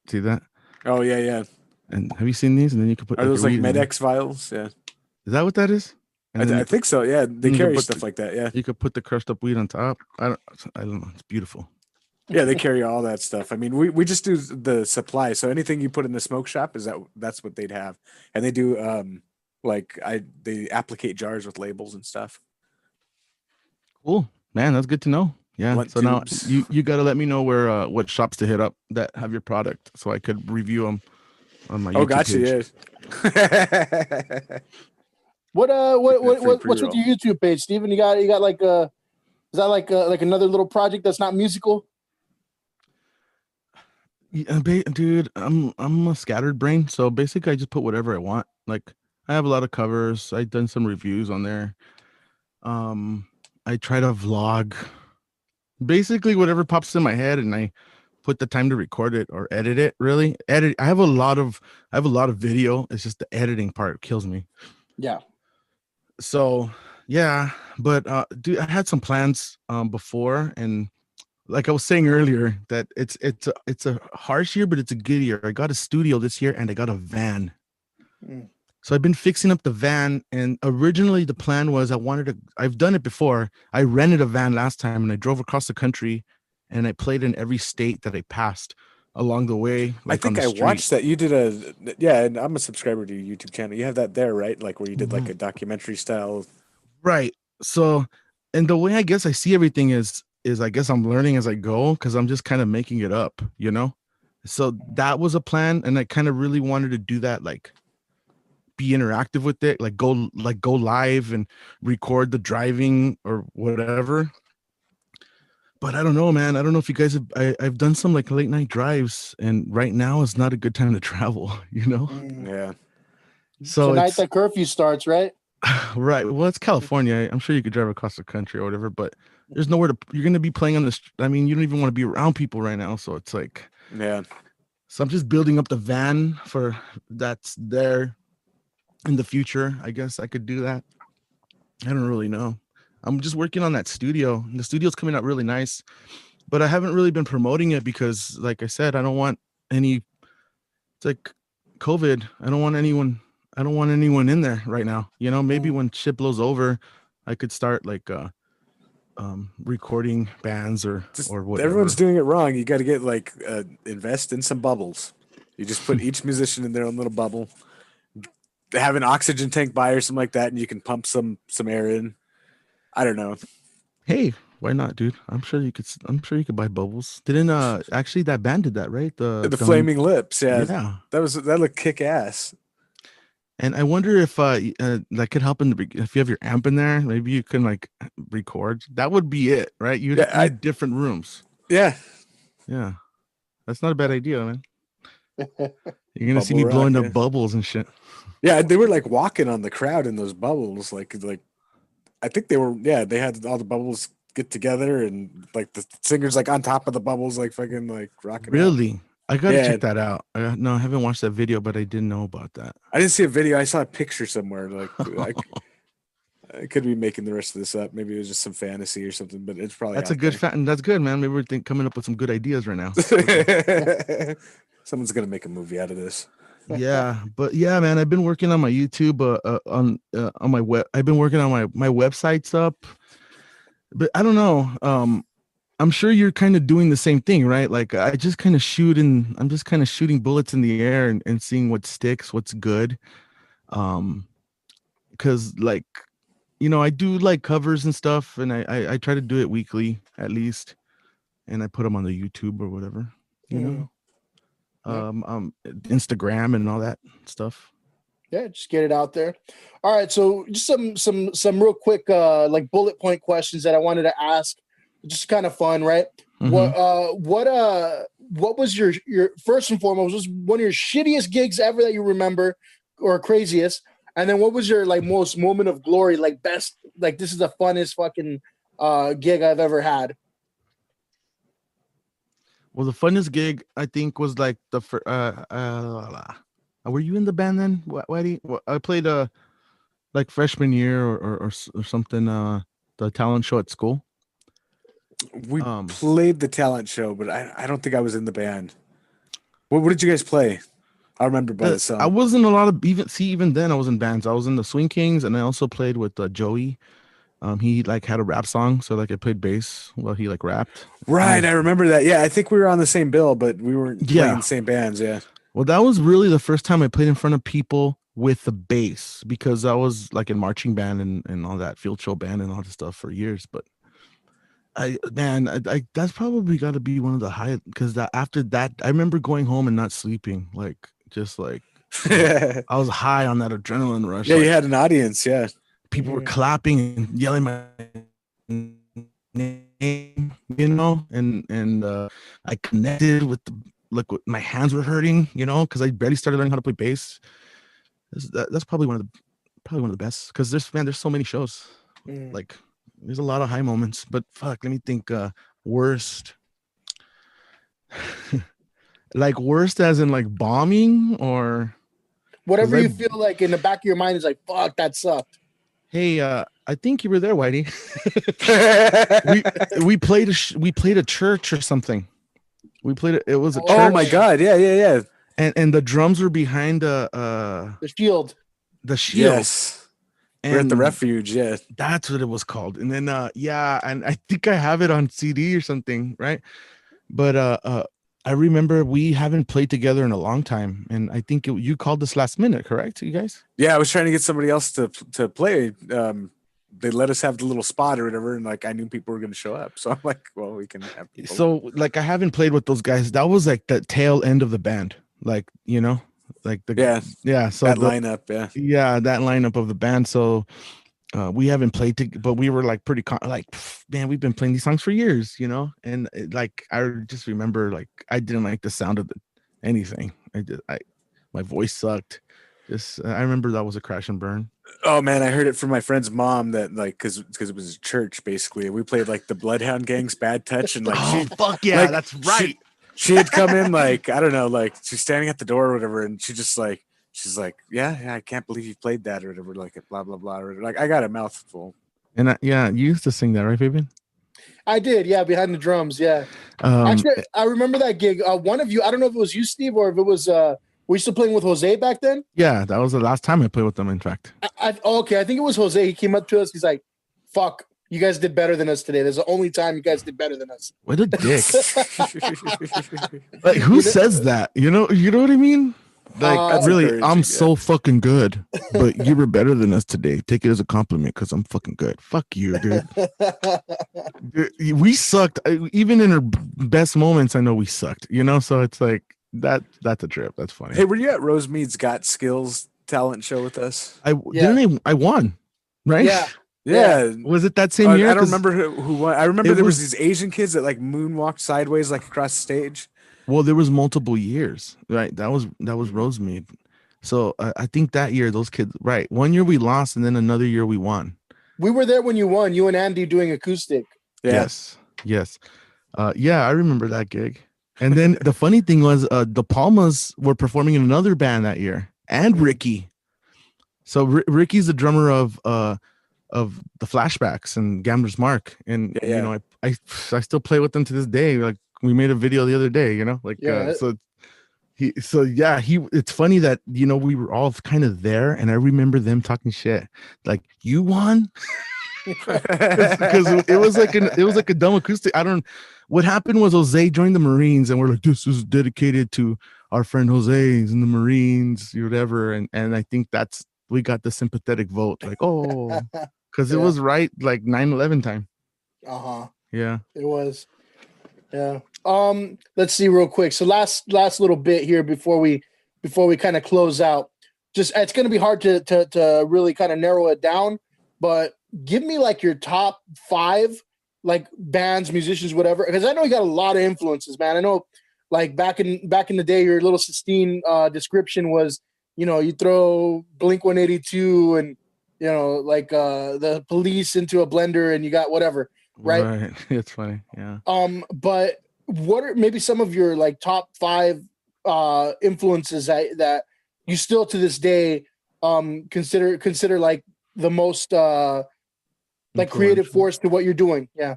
see that? Oh yeah. And have you seen these? And then you can put. Are those like Medex vials? Yeah. Is that what that is? I think so. Yeah, they carry stuff like that. Yeah. You could put the crushed up weed on top. I don't know. It's beautiful. Yeah, they carry all that stuff. I mean, we just do the supply. So anything you put in the smoke shop that's what they'd have, and they do they applicate jars with labels and stuff. Cool, man. That's good to know. Yeah. Blunt so tubes. Now you got to let me know where what shops to hit up that have your product so I could review them on my YouTube page. Yeah. What's with your YouTube page, Steven? You got like is that like another little project that's not musical? Yeah, dude, I'm a scattered brain, so basically I just put whatever I want. Like I have a lot of covers. I've done some reviews on there. I try to vlog. Basically whatever pops in my head, and I put the time to record it or edit it. Really, I have a lot of video. It's just the editing part kills me. Yeah. So yeah, but dude, I had some plans before, and like I was saying earlier, that it's a harsh year, but it's a good year. I got a studio this year, and I got a van. So I've been fixing up the van, and originally the plan was I've done it before. I rented a van last time, and I drove across the country, and I played in every state that I passed along the way. Like I think I watched that. You did and I'm a subscriber to your YouTube channel. You have that there, right? Like where you did like a documentary style. Right. So, and the way I guess I see everything is I guess I'm learning as I go, because I'm just kind of making it up, So that was a plan, and I kind of really wanted to do that, like be interactive with it, like go live and record the driving or whatever. But I don't know, man. I don't know if you guys have. I've done some like late night drives, and right now is not a good time to travel. Yeah. So tonight the curfew starts, right? Right. Well, it's California. I'm sure you could drive across the country or whatever, but there's nowhere to. You're going to be playing on this. I mean, you don't even want to be around people right now, so it's like. Yeah. So I'm just building up the van for that's there in the future. I guess I could do that. I don't really know. I'm just working on that studio. The studio's coming out really nice, but I haven't really been promoting it because, like I said, I don't want any. It's like COVID. I don't want anyone in there right now. You know, maybe when shit blows over, I could start like recording bands or whatever. Everyone's doing it wrong. You got to get like invest in some bubbles. You just put each musician in their own little bubble. Have an oxygen tank by or something like that, and you can pump some air in. I don't know. Hey, why not, dude? I'm sure you could buy bubbles. Didn't actually that band did that, right? The Flaming Lips, yeah. Yeah. That looked kick ass. And I wonder if that could help if you have your amp in there, maybe you can like record. That would be it, right? You'd need different rooms. Yeah. Yeah. That's not a bad idea, man. You're gonna see me blowing the bubbles and shit. Yeah, they were like walking on the crowd in those bubbles, like I think they were. Yeah, they had all the bubbles get together, and like the singer's like on top of the bubbles, like fucking like rocking. Really? Out. I gotta check that out. No, I haven't watched that video, but I didn't know about that. I didn't see a video. I saw a picture somewhere. Like I could be making the rest of this up. Maybe it was just some fantasy or something. But it's probably that's a good That's good, man. Maybe we're coming up with some good ideas right now. Someone's gonna make a movie out of this. Yeah, but yeah, man, I've been working on my YouTube on my web. I've been working on my websites up, but I don't know. I'm sure you're kind of doing the same thing, right? Like I'm just kind of shooting bullets in the air and seeing what sticks, what's good. Because like, you know, I do like covers and stuff, and I try to do it weekly at least, and I put them on the YouTube or whatever, you know. Instagram and all that stuff. Yeah, just get it out there. All right, so just some real quick like bullet point questions that I wanted to ask. Just kind of fun, right? Mm-hmm. What was your first and foremost, was one of your shittiest gigs ever that you remember, or craziest? And then what was your like most moment of glory, like best, like this is the funnest fucking gig I've ever had? Well, the funnest gig I think was like the were you in the band then, Whitey? I played like freshman year or something, the talent show at school. We played the talent show, but I don't think I was in the band. What did you guys play? I remember by the song. I wasn't a lot of even then I was in bands. I was in the Swing Kings, and I also played with Joey. He like had a rap song, so like I played bass while he like rapped. Right, I remember that. Yeah, I think we were on the same bill, but we weren't playing the same bands. Yeah. Well, that was really the first time I played in front of people with the bass, because I was like in marching band and all that, field show band and all that stuff for years. But I that's probably got to be one of the high, because after that I remember going home and not sleeping, like just like I was high on that adrenaline rush. Yeah, like, you had an audience. Yeah. People were clapping and yelling my name, you know, and I connected with my hands were hurting, you know, because I barely started learning how to play bass. That's probably one of the best, because there's so many shows. Like there's a lot of high moments, but fuck, let me think. Worst, like worst as in like bombing or whatever you feel like in the back of your mind is like, fuck, that sucked. Hey, I think you were there, Whitey. we played a church or something. It was a church. Oh my god, yeah. And the drums were behind the shield. The shield. Yes. We're at the refuge, yeah. That's what it was called. And then and I think I have it on CD or something, right? But I remember we haven't played together in a long time, and I think you called this last minute, correct, you guys? Yeah, I was trying to get somebody else to play. They let us have the little spot or whatever, and like I knew people were going to show up, so I'm like, well, we can have people. So like I haven't played with those guys. That was like the tail end of the band, like, you know, like so that lineup, that lineup of the band. So we haven't played but we were like pretty man, we've been playing these songs for years, you know. And like I just remember like I didn't like the sound of anything. My voice sucked. I remember that was a crash and burn. Oh man, I heard it from my friend's mom that like because it was a church basically. We played like the Bloodhound Gang's Bad Touch, and like fuck yeah, like, that's right. she had come in like, I don't know, like she's standing at the door or whatever, and she's like, yeah, I can't believe you played that or whatever, like blah blah blah. Or, like I got a mouthful. And you used to sing that, right, Fabian? I did, yeah, behind the drums, yeah. Actually, I remember that gig. One of you, I don't know if it was you, Steve, or if it was. Were you still playing with Jose back then? Yeah, that was the last time I played with them. In fact, okay, I think it was Jose. He came up to us. He's like, "Fuck, you guys did better than us today. That's the only time you guys did better than us." What a dick! Like, who says that? You know what I mean? Like, really, I'm so fucking good, but you were better than us today. Take it as a compliment because I'm fucking good. Fuck you, dude. We sucked. Even in our best moments, I know we sucked. You know, so it's like that's a trip. That's funny. Hey, were you at Rosemead's Got Skills talent show with us? I won, right? Yeah. Was it that same year? I don't remember who won. I remember there was these Asian kids that like moonwalked sideways like across the stage. Well, there was multiple years, right? That was Rosemead. So I think that year those kids, right? One year we lost, and then another year we won. We were there when you won. You and Andy doing acoustic. Yeah. Yes. I remember that gig. And then the funny thing was, the Palmas were performing in another band that year, and Ricky. So Ricky's the drummer of the Flashbacks and Gambler's Mark, and you know I still play with them to this day. Like, we made a video the other day, you know, like, it's funny that, you know, we were all kind of there, and I remember them talking shit like, you won. Because it was like a dumb acoustic. What happened was Jose joined the Marines, and we're like, this is dedicated to our friend Jose's in the Marines, whatever. And I think we got the sympathetic vote, like, oh, because it was right, like 9/11 time. Yeah, it was. Yeah. Let's see real quick. So last little bit here before we kind of close out. Just, it's going to be hard to really kind of narrow it down, but give me like your top 5 like bands, musicians, whatever, because I know you got a lot of influences, man. I know, like back in the day, your little Sistine description was, you know, you throw Blink-182 and, you know, like the Police into a blender and you got whatever. Right. It's funny. Yeah. But what are maybe some of your like top 5 influences that you still to this day consider like the most like creative force to what you're doing? Yeah.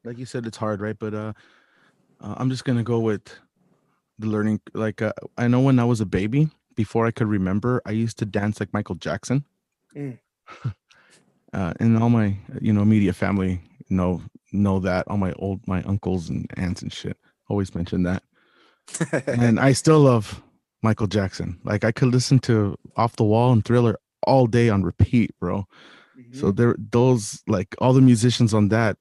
Like you said, it's hard, right? But I'm just gonna go with the learning. Like, I know when I was a baby, before I could remember, I used to dance like Michael Jackson. And all my, you know, immediate family know that. All my uncles and aunts and shit always mention that. And I still love Michael Jackson. Like, I could listen to Off the Wall and Thriller all day on repeat, bro. So those, like, all the musicians on that,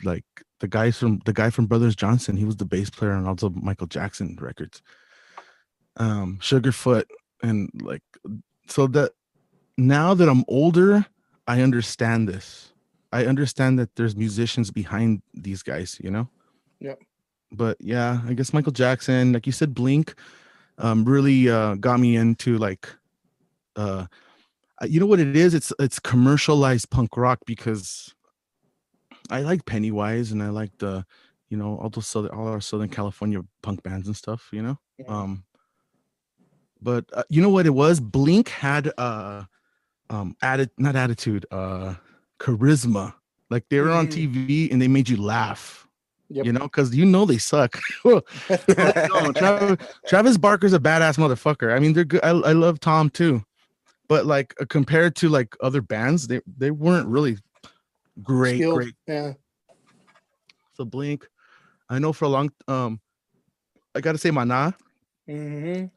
like the guy from Brothers Johnson, he was the bass player on all the Michael Jackson records. Sugarfoot, and like, so that now that I'm older, I understand this. I understand that there's musicians behind these guys, you know? Yeah. But yeah, I guess Michael Jackson, like you said, Blink, really got me into like, you know what it is? It's commercialized punk rock, because I like Pennywise and I like the, you know, all our Southern California punk bands and stuff, you know? Yeah. But you know what it was? Blink had charisma. Like, they were on TV and they made you laugh. You know, because you know they suck. Travis Barker's a badass motherfucker. I mean, they're good. I love Tom too, but like, compared to like other bands, they weren't really great. Yeah. So Blink, I know for a long. I gotta say Mana. I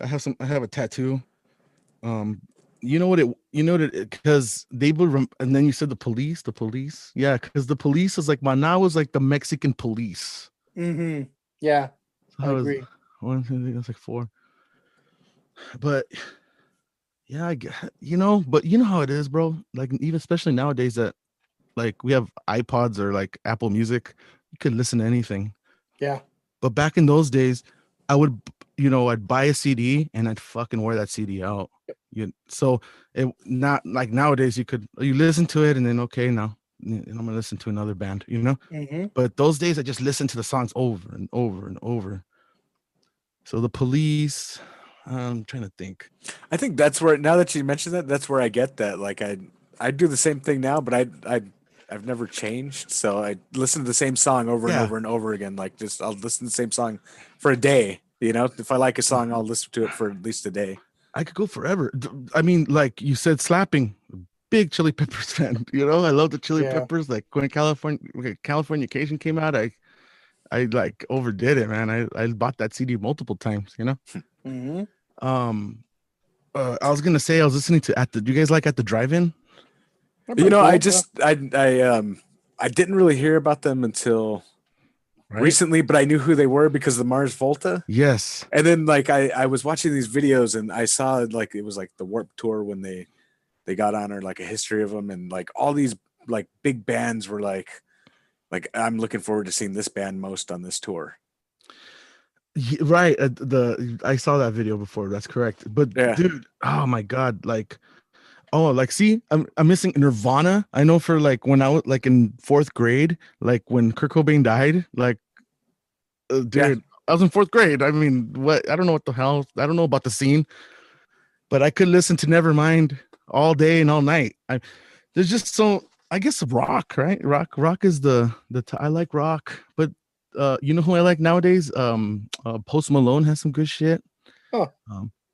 have a tattoo. You know what because they would, and then you said the police, yeah, because the Police is like, Mana was like the Mexican Police. Yeah, I agree. 1, 2, 3, that's like 4. But yeah, you know, but you know how it is, bro. Like, even especially nowadays that, like, we have iPods or like Apple Music, you could listen to anything. Yeah. But back in those days, I'd buy a CD and I'd fucking wear that CD out. So it not like nowadays you listen to it and then, okay, now and I'm gonna listen to another band, you know. Mm-hmm. But those days I just listened to the songs over and over and over. So the Police, I'm trying to think. I think that's where, now that you mentioned that, that's where I get that. Like I do the same thing now, but I've never changed. So I listen to the same song over and over and over again. Like just I'll listen to the same song for a day. You know, if I like a song, I'll listen to it for at least a day. I could go forever. I mean, like you said, slapping. Big Chili Peppers fan. You know, I love the Chili Peppers. Like when Californication came out, I like overdid it, man. I bought that CD multiple times. You know. Mm-hmm. I was gonna say I was listening to do you guys like At the Drive-In? You know, I didn't really hear about them until recently, but I knew who they were because of the Mars Volta. Yes. And then like I was watching these videos and I saw like it was like the Warped Tour when they got on, or like a history of them, and like all these like big bands were like I'm looking forward to seeing this band most on this tour. Right. I saw that video before. That's correct. But dude, oh my God, see, I'm missing Nirvana. I know for like when I was like in 4th grade, like when Kurt Cobain died, like dude, I was in 4th grade. I mean, what? I don't know what the hell. I don't know about the scene, but I could listen to Nevermind all day and all night. There's just so, I guess rock, right? Rock is I like rock, but you know who I like nowadays? Post Malone has some good shit. Oh.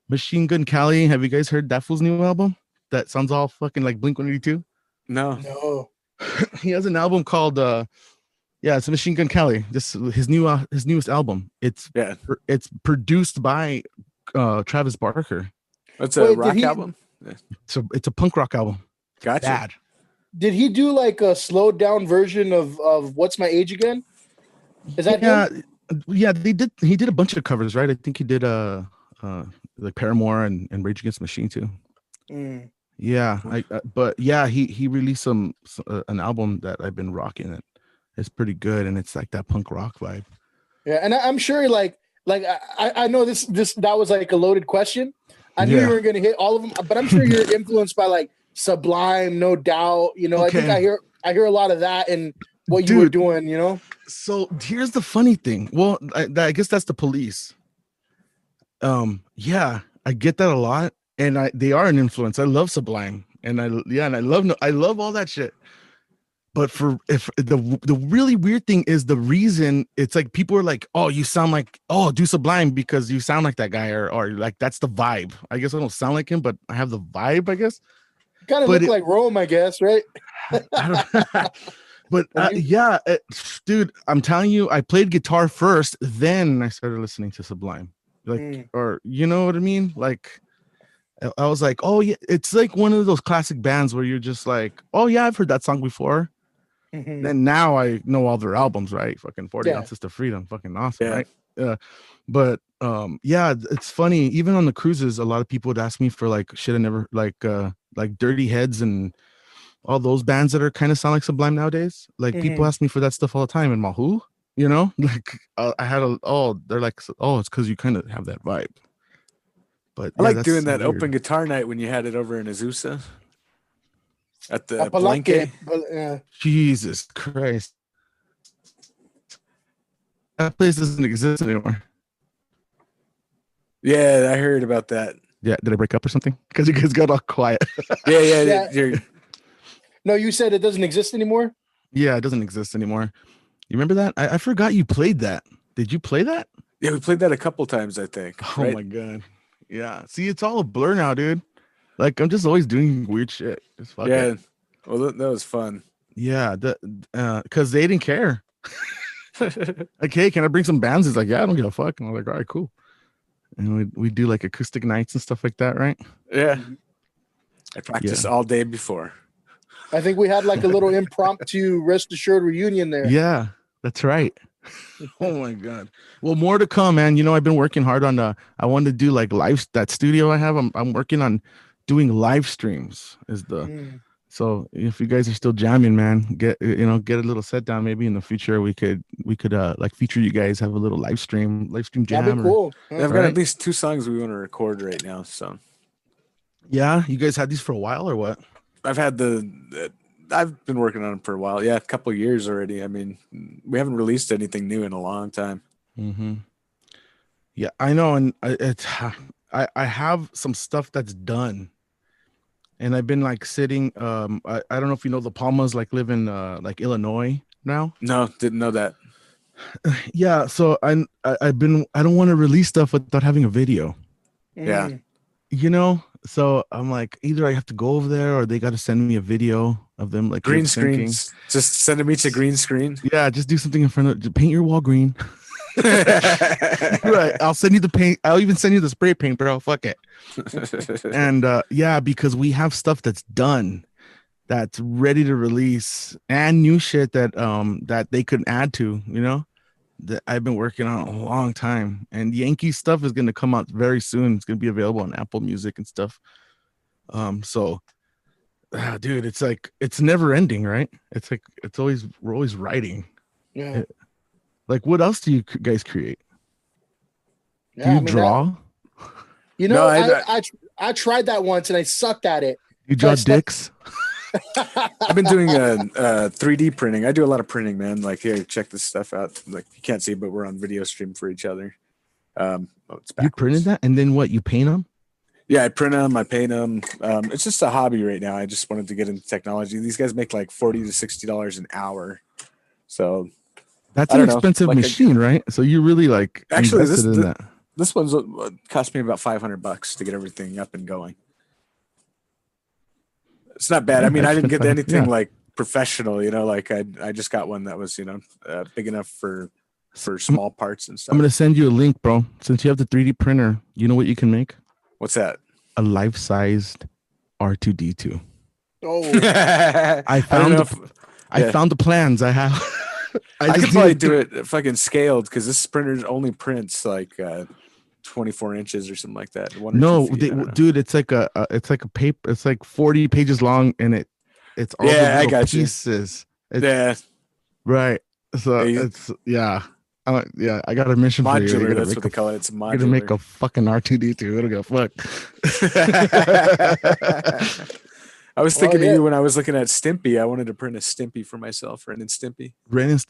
Machine Gun Kelly. Have you guys heard that fool's new album? That sounds all fucking like Blink-182. No. He has an album called it's Machine Gun Kelly. This his newest album. It's produced by Travis Barker. It's a rock album. It's a punk rock album. Gotcha. Bad. Did he do like a slowed down version of What's My Age Again? Is that him? Yeah, he did a bunch of covers, right? I think he did like Paramore and Rage Against the Machine too. Mm. Yeah, he released an album that I've been rocking it. It's pretty good, and it's like that punk rock vibe. Yeah, and I'm sure like I know this that was like a loaded question. I knew you weren't going to hit all of them, but I'm sure you're influenced by like Sublime, no doubt. You know, okay. I think I hear a lot of that and what you were doing. You know. So here's the funny thing. Well, I guess that's the Police. Yeah, I get that a lot, and they are an influence. I love Sublime, and I love all that shit. But if the really weird thing is the reason it's like people are like, oh, you sound like, oh, do Sublime because you sound like that guy, or like that's the vibe. I guess I don't sound like him, but I have the vibe, I guess. You kind of look like Rome, I guess, right? But dude, I'm telling you, I played guitar first, then I started listening to Sublime. Like, or you know what I mean? Like, I was like, oh yeah, it's like one of those classic bands where you're just like, oh yeah, I've heard that song before. Mm-hmm. Then now I know all their albums, right? Fucking 40 Ounces to Freedom, fucking awesome, right? But it's funny. Even on the cruises, a lot of people would ask me for like shit I never like Dirty Heads and all those bands that are kind of sound like Sublime nowadays. Like people ask me for that stuff all the time, and I'm who? You know, like I had they're like, oh, it's because you kind of have that vibe. But I like doing that open guitar night when you had it over in Azusa at the Palenque. Jesus Christ, that place doesn't exist anymore. Yeah, I heard about that. Yeah, did I break up or something? Because you guys got all quiet. Yeah. No, you said it doesn't exist anymore. Yeah, it doesn't exist anymore. You remember that? I forgot you played that. Did you play that? Yeah, we played that a couple times, I think. Oh my god. Yeah. See, it's all a blur now, dude. Like I'm just always doing weird shit. Just fuck it. Well, that was fun. Yeah, because they didn't care. Like, hey, can I bring some bands? He's like, yeah, I don't give a fuck. And I'm like, all right, cool. And we do like acoustic nights and stuff like that, right? Yeah. I practiced all day before. I think we had like a little impromptu Rest Assured reunion there. Yeah, that's right. Oh my god. Well, more to come, man. You know, I've been working hard on I want to do like that studio I have. I'm working on doing live streams. So if you guys are still jamming, man, get a little set down. Maybe in the future we could like feature you guys, have a little live stream jam. That'd be cool. I've got at least 2 songs we want to record right now. So yeah, you guys had these for a while or what? I've had the I've been working on them for a while. Yeah, a couple of years already. I mean, we haven't released anything new in a long time. Mm-hmm. Yeah, I know, and I have some stuff that's done, and I've been like sitting. I don't know if you know the Palmas like live in like Illinois now. No, didn't know that. Yeah, so I've been. I don't want to release stuff without having a video. Yeah. You know, so I'm like, either I have to go over there or they got to send me a video of them like green screens. Just send them each a green screen. Yeah, just do something in front of. Paint your wall green. Right, I'll send you the paint. I'll even send you the spray paint, bro. Fuck it. And yeah, because we have stuff that's done, that's ready to release, and new shit that that they could add to. You know, that I've been working on a long time. And Yankee stuff is going to come out very soon. It's going to be available on Apple Music and stuff. So, dude, it's like it's never ending, right? It's like we're always writing. Yeah. Like, what else do you guys create? Yeah, do you draw? I tried that once and I sucked at it. You draw dicks? I've been doing 3D printing. I do a lot of printing, man. Like, here, check this stuff out. Like, you can't see, but we're on video stream for each other. You printed that, and then what? You paint them? Yeah, I print them. I paint them. It's just a hobby right now. I just wanted to get into technology. These guys make like $40 to $60 an hour. So that's an expensive machine, right? So you really like actually this one's cost me about $500 to get everything up and going. It's not bad. I mean, I didn't get anything like professional, you know, like I just got one that was, you know, big enough for small parts and stuff. I'm going to send you a link, bro. Since you have the 3D printer, you know what you can make? What's that? A life-sized R2D2. Oh, I found the plans. I have. I could probably do it fucking scaled because this printer only prints like 24 inches or something like that. No, dude, it's like a paper. It's like 40 pages long, and it's all the little pieces. Right. So it's I got a mission modular, for you. That's what they call it. It's modular. You're gonna make a fucking R2D2. It'll go fuck. I was thinking of you when I was looking at Stimpy. I wanted to print a Stimpy for myself, Ren and Stimpy.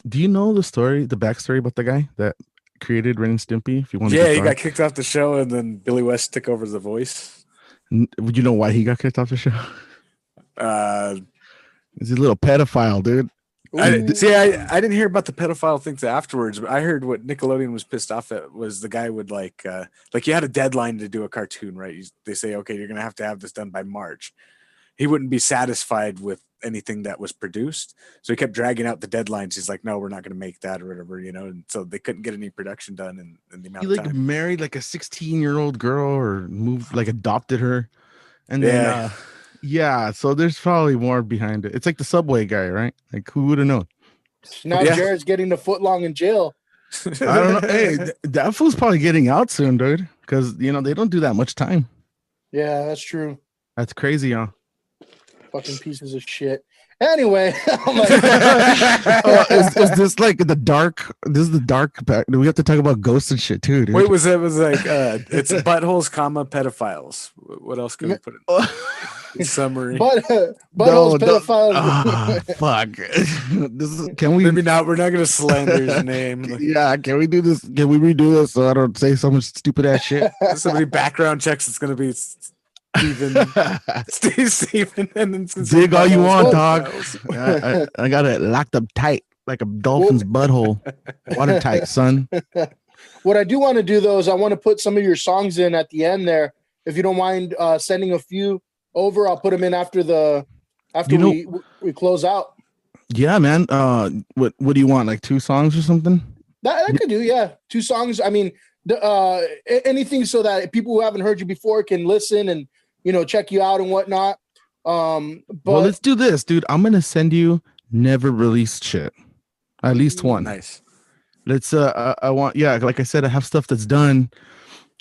Do you know the backstory about the guy that created Ren and Stimpy? If you want, he got kicked off the show, and then Billy West took over the voice. Would you know why he got kicked off the show? He's a little pedophile, dude. I didn't hear about the pedophile things afterwards, but I heard what Nickelodeon was pissed off at was the guy would like you had a deadline to do a cartoon, right? They say, okay, you're gonna have to have this done by March. He wouldn't be satisfied with anything that was produced, so he kept dragging out the deadlines. He's like, no, we're not gonna make that or whatever, you know. And so they couldn't get any production done in the amount of time. He married like a 16-year-old girl or adopted her, and then so there's probably more behind it. It's like the Subway guy, right? Like, who would have known? Now Jared's getting the foot long in jail. I don't know. Hey, that fool's probably getting out soon, dude, because you know they don't do that much time. Yeah, that's true. That's crazy, huh? Fucking pieces of shit. Anyway, is this like the dark? This is the dark. We have to talk about ghosts and shit too, dude. Wait, was like it's buttholes, pedophiles. What else can we put in summary? Buttholes, pedophiles. Fuck. Can we? Maybe not. We're not going to slander his name. Yeah. Can we do this? Can we redo this so I don't say so much stupid ass shit? Somebody background checks. It's going to be Steven, and then dig all you want, dog. I got it locked up tight like a dolphin's butthole, watertight, son. What I do want to do though is I want to put some of your songs in at the end there, if you don't mind sending a few over. I'll put them in after we close out. Yeah, man. What do you want? Like 2 songs or something? That could do. Yeah, 2 songs. I mean, anything so that people who haven't heard you before can listen and, you know, check you out and whatnot. But let's do this, dude. I'm gonna send you never released shit. At least one. Nice. Let's I want, like I said, I have stuff that's done,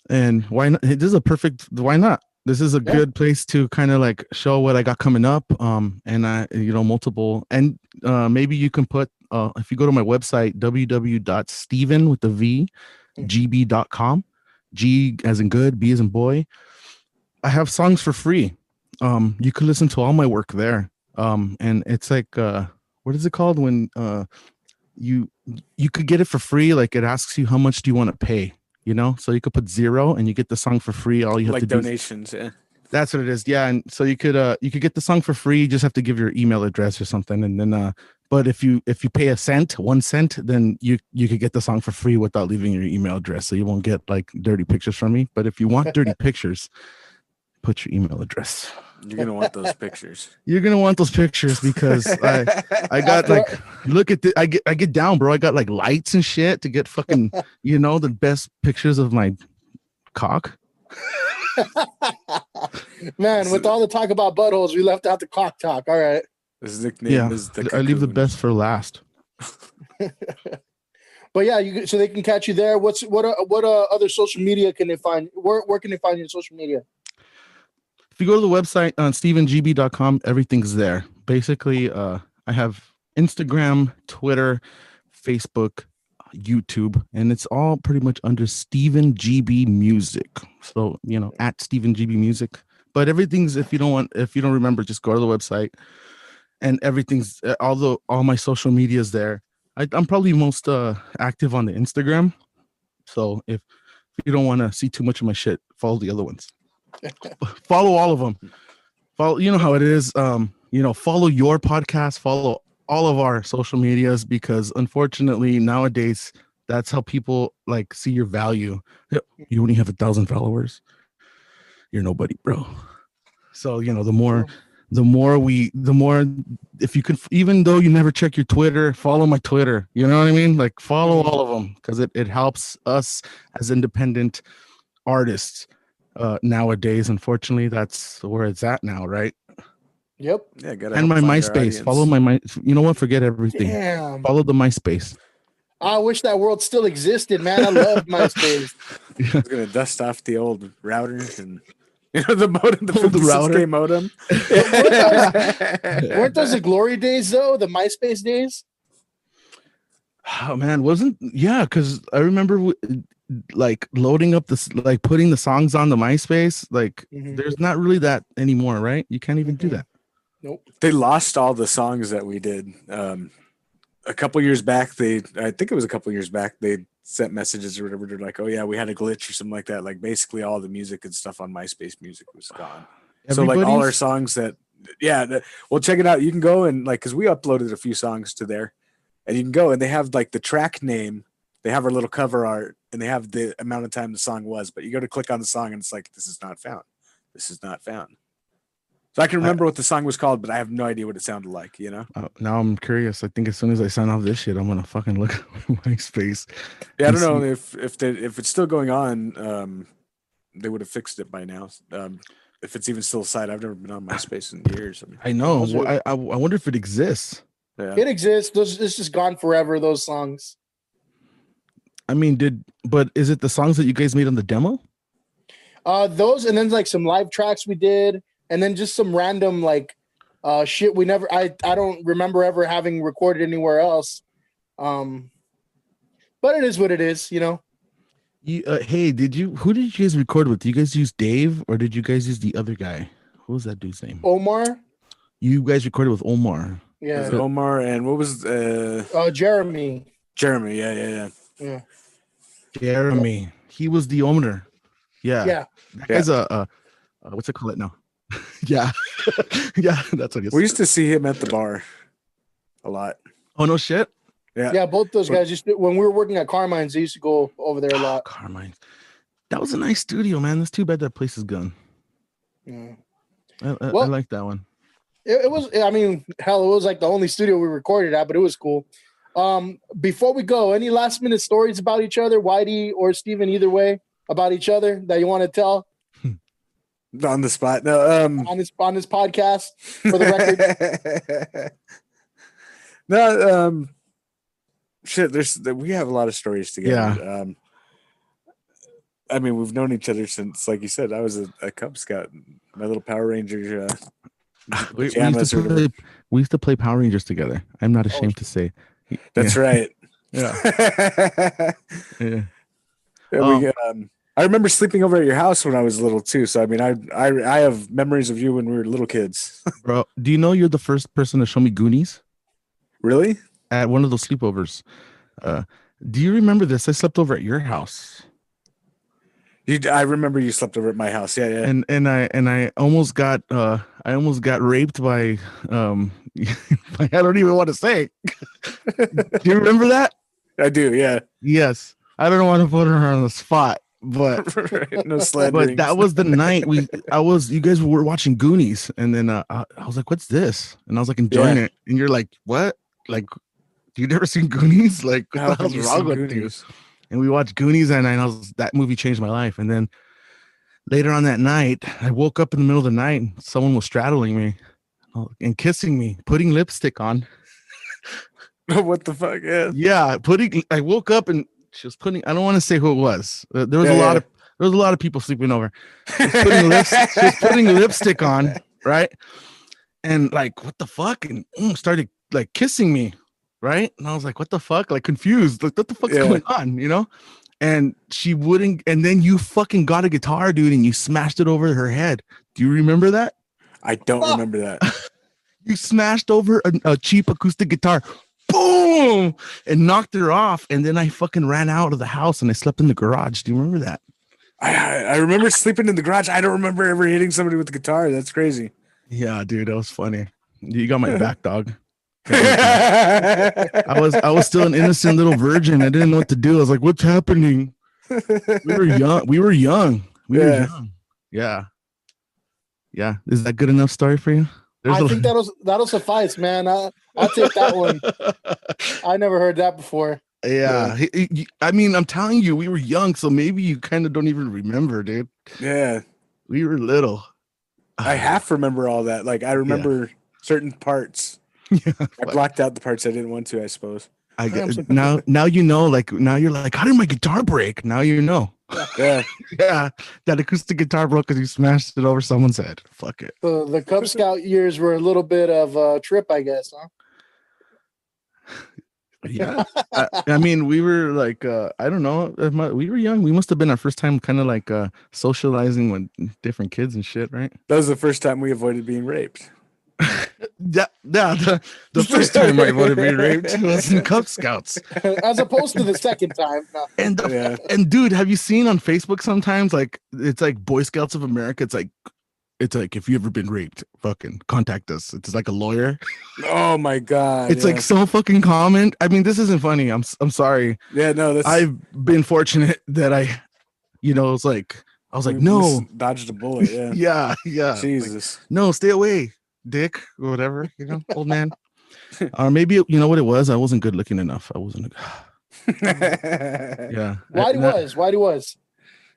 and why not? This is a perfect. Why not? This is a good place to kind of like show what I got coming up. And I, multiple, and maybe you can put if you go to my website www.steven with the V gb.com, G as in good, B as in boy. I have songs for free. You can listen to all my work there. And it's like what is it called when you could get it for free. Like it asks you how much do you want to pay, you know, so you could put 0 and you get the song for free. All you have like to donations, do yeah. That's what it is. Yeah. And so you could get the song for free. You just have to give your email address or something. And then but if you pay 1 cent, then you could get the song for free without leaving your email address. So you won't get like dirty pictures from me. But if you want dirty pictures, put your email address. You're gonna want those pictures. You're gonna want those pictures because I got like, look at the I get down, bro. I got like lights and shit to get fucking the best pictures of my cock. Man, with all the talk about buttholes, we left out the cock talk. All right. His nickname is the I leave the best for last. But yeah, so they can catch you there. What other social media can they find? Where can they find you on social media? If you go to the website on stevengb.com, everything's there. Basically, I have Instagram, Twitter, Facebook, YouTube, and it's all pretty much under Steven G.B Music. So, at Steven G.B Music. But everything's, if you don't remember, just go to the website, and everything's, all my social media is there. I'm probably most active on the Instagram. So if you don't want to see too much of my shit, follow the other ones. Follow all of them. Follow, you know how it is. Follow your podcast, follow all of our social medias, because unfortunately nowadays that's how people like see your value. You only have 1,000 followers, you're nobody, bro. So the more if you can, even though you never check your Twitter, follow my Twitter. You know what I mean? Like follow all of them, because it helps us as independent artists. Nowadays, unfortunately, that's where it's at now, right? Yep. Yeah, and my MySpace. Follow my you know what? Forget everything. Damn. Follow the MySpace. I wish that world still existed, man. I love MySpace. I was gonna dust off the old routers and the modem, the 56K modem. Weren't those the glory days though? The MySpace days? Oh man, because I remember like loading up this, like putting the songs on the MySpace. Like there's not really that anymore, right? You can't even do that. Nope. They lost all the songs that we did. A couple years back, I think it was a couple years back, they sent messages or whatever. They're like, oh yeah, we had a glitch or something like that. Like basically all the music and stuff on MySpace music was gone. So like all our songs well, check it out. You can go and like, cause we uploaded a few songs to there, and you can go and they have like the track name. They have our little cover art and they have the amount of time the song was, but you go to click on the song and it's like, this is not found. This is not found. So I can remember what the song was called, but I have no idea what it sounded like, Now I'm curious. I think as soon as I sign off this shit, I'm going to fucking look at MySpace. Yeah, I don't know if it's still going on. They would have fixed it by now. If it's even still a site, I've never been on MySpace in years. I know. I wonder if it exists. Yeah. It exists. It's just gone forever, those songs. I mean, but is it the songs that you guys made on the demo? Those, and then like some live tracks we did, and then just some random like shit we never. I don't remember ever having recorded anywhere else. But it is what it is, Hey, who did you guys record with? Did you guys use Dave or did you guys use the other guy? What was that dude's name? Omar. You guys recorded with Omar. Yeah. Omar, and what was Jeremy. Jeremy, yeah. Jeremy. He was the owner. Yeah. Yeah. That guy's what's it called now? Yeah. Yeah, that's what he is. We used to see him at the bar a lot. Oh no shit. Yeah, both those guys when we were working at Carmine's, they used to go over there a lot. Carmine's. That was a nice studio, man. It's too bad that place is gone. Yeah. I like that one. It was, I mean, hell, it was like the only studio we recorded at, but it was cool. Before we go, any last minute stories about each other, Whitey or Steven, either way, about each other that you want to tell? On the spot. No, on this podcast, for the record. No, shit, we have a lot of stories together. Yeah. I mean, we've known each other since, like you said, I was a Cub Scout. My little Power Ranger. We used to play Power Rangers together. I'm not ashamed to say. That's right. Yeah. Yeah. I remember sleeping over at your house when I was little too. So I mean, I have memories of you when we were little kids. Bro, do you know you're the first person to show me Goonies? Really? At one of those sleepovers. Do you remember this? I slept over at your house. I remember you slept over at my house. Yeah, yeah. And I almost got raped by I don't even want to say. Do you remember that? I do, yeah. Yes. I don't want to put her on the spot, but no slandering. But that was the night you guys were watching Goonies, and then I was like, "What's this?" And I was like enjoying it, and you're like, "What? Like, you never seen Goonies? Like, what the hell's wrong with you?" And we watched Goonies, and that movie changed my life. And then later on that night, I woke up in the middle of the night, and someone was straddling me and kissing me, putting lipstick on. What the fuck? Yeah, I woke up and she was putting. I don't want to say who it was. There was a lot of people sleeping over. She was putting lipstick on, right? And like, what the fuck? And started like kissing me, right? And I was like, what the fuck? Like confused. Like, what the fuck's going on? You know? And she wouldn't. And then you fucking got a guitar, dude, and you smashed it over her head. Do you remember that? I don't remember that. You smashed over a cheap acoustic guitar. Boom! And knocked her off. And then I fucking ran out of the house and I slept in the garage. Do you remember that? I remember sleeping in the garage. I don't remember ever hitting somebody with the guitar. That's crazy. Yeah, dude, that was funny. You got my back, dog. I was still an innocent little virgin. I didn't know what to do. I was like, what's happening? We were young. Yeah. Yeah. Is that good enough story for you? I think that'll suffice, man. I'll take that one. I never heard that before. Yeah. I mean, I'm telling you, we were young, so maybe you kind of don't even remember, dude. Yeah. We were little. I half remember all that. Like, I remember certain parts. Yeah. I blocked out the parts I didn't want to, I suppose. I get now you know, like now you're like, how did my guitar break? Now you know. Yeah. Yeah. That acoustic guitar broke because you smashed it over someone's head. Fuck it. So the Cub Scout years were a little bit of a trip, I guess, huh? Yeah. I mean, we were like, I don't know. We were young. We must have been our first time kind of like socializing with different kids and shit, right? That was the first time we avoided being raped. Yeah. The first time I avoided being raped was in Cub Scouts. As opposed to the second time. No. And dude, have you seen on Facebook sometimes, like, it's like Boy Scouts of America? It's like, if you ever been raped, fucking contact us. It's like a lawyer. Oh my god! It's like so fucking common. I mean, this isn't funny. I'm sorry. Yeah, no. I've been fortunate that I was like, no, dodged a bullet. Yeah. yeah. Jesus. Like, no, stay away, dick, or whatever. Old man. Or maybe you know what it was. I wasn't good looking enough. I wasn't. Yeah. Whitey was.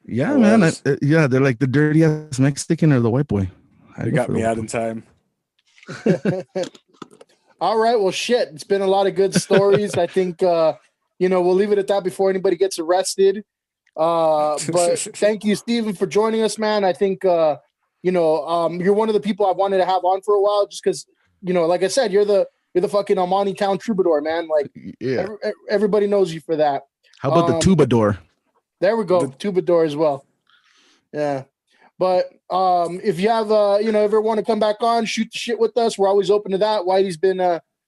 Yeah, man. They're like the dirty ass Mexican or the white boy. They got me out in time. All right. Well, shit. It's been a lot of good stories. I think, we'll leave it at that before anybody gets arrested. But thank you, Steven, for joining us, man. I think, you're one of the people I wanted to have on for a while just because, like I said, you're the fucking Monte town troubadour, man. Like, yeah. Everybody knows you for that. How about the Troubadour? There we go. Troubadour as well. Yeah. But if you have, ever want to come back on, shoot the shit with us, we're always open to that. Whitey's been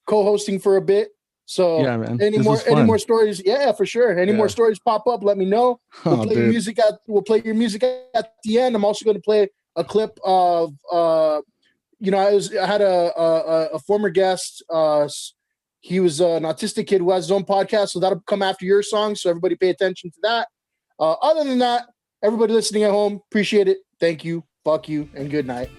co-hosting for a bit. So yeah, man. Any more stories? Yeah, for sure. Any more stories pop up, let me know. We'll play your music at the end. I'm also going to play a clip of, I had a former guest. He was an autistic kid who has his own podcast. So that'll come after your song. So everybody pay attention to that. Other than that, everybody listening at home, appreciate it. Thank you. Fuck you. And good night.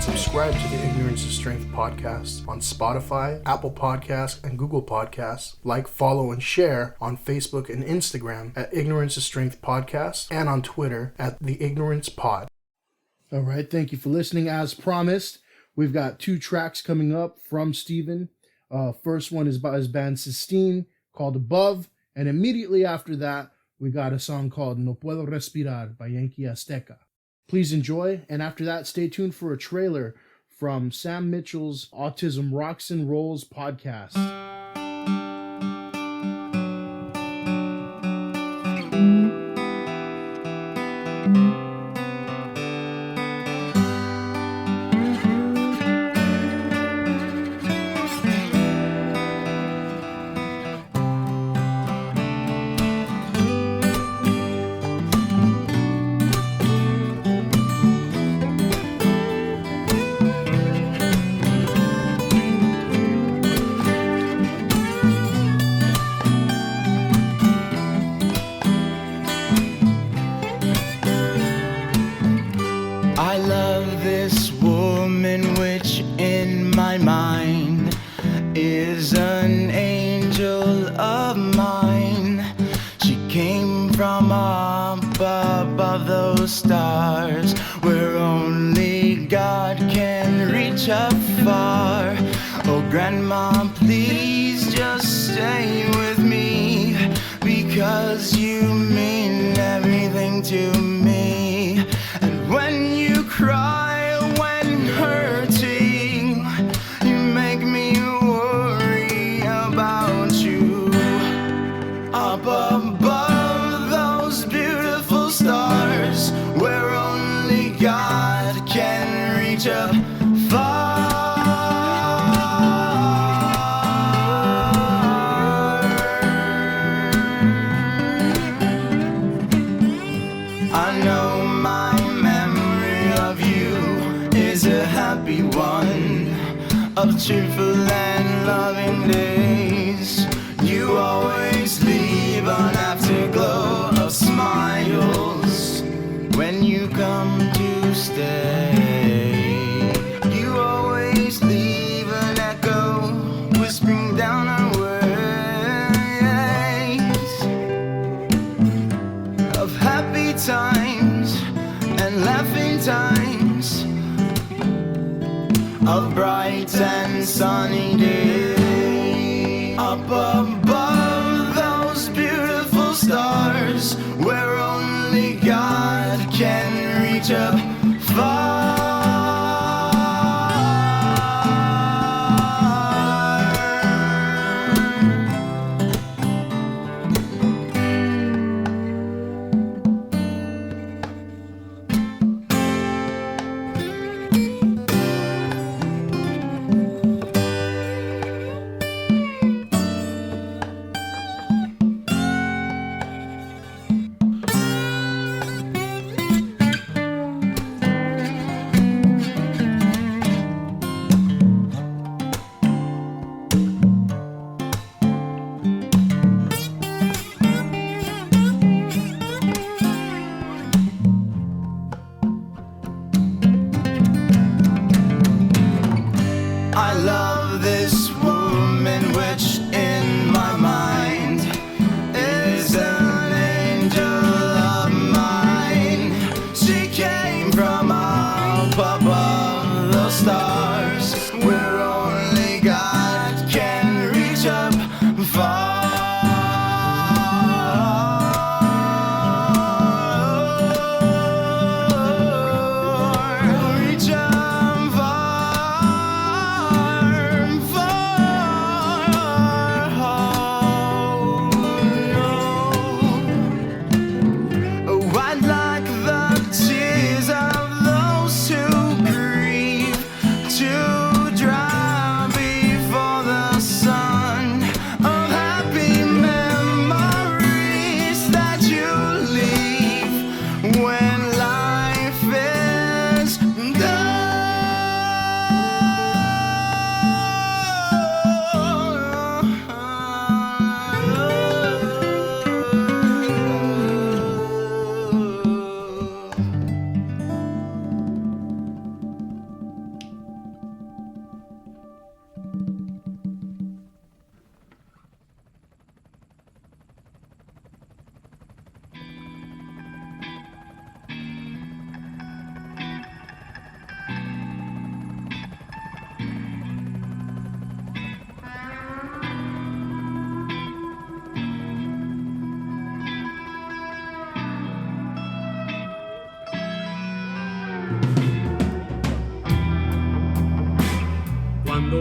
Subscribe to the Ignorance is Strength podcast on Spotify, Apple Podcasts, and Google Podcasts. Like, follow, and share on Facebook and Instagram at Ignorance is Strength Podcast and on Twitter at The Ignorance Pod. All right, thank you for listening. As promised, we've got 2 tracks coming up from Steven. First one is by his band Sistine called Above, and immediately after that, we got a song called No Puedo Respirar by Yankee Azteca. Please enjoy, and after that, stay tuned for a trailer from Sam Mitchell's Autism Rocks and Rolls podcast. Stars where only God can reach up far. Oh, Grandma, please just stay with me, because you mean everything to me. And when you cry when hurting, you make me worry about you. Up above those beautiful stars where only God can reach up far. I know my memory of you is a happy one, of truthful and loving days. You always leave an afterglow of smiles when you come to stay. You always leave an echo whispering down our ways of happy times and laughing times, of bright and sunny days. Up above those beautiful stars where only God can reach up far.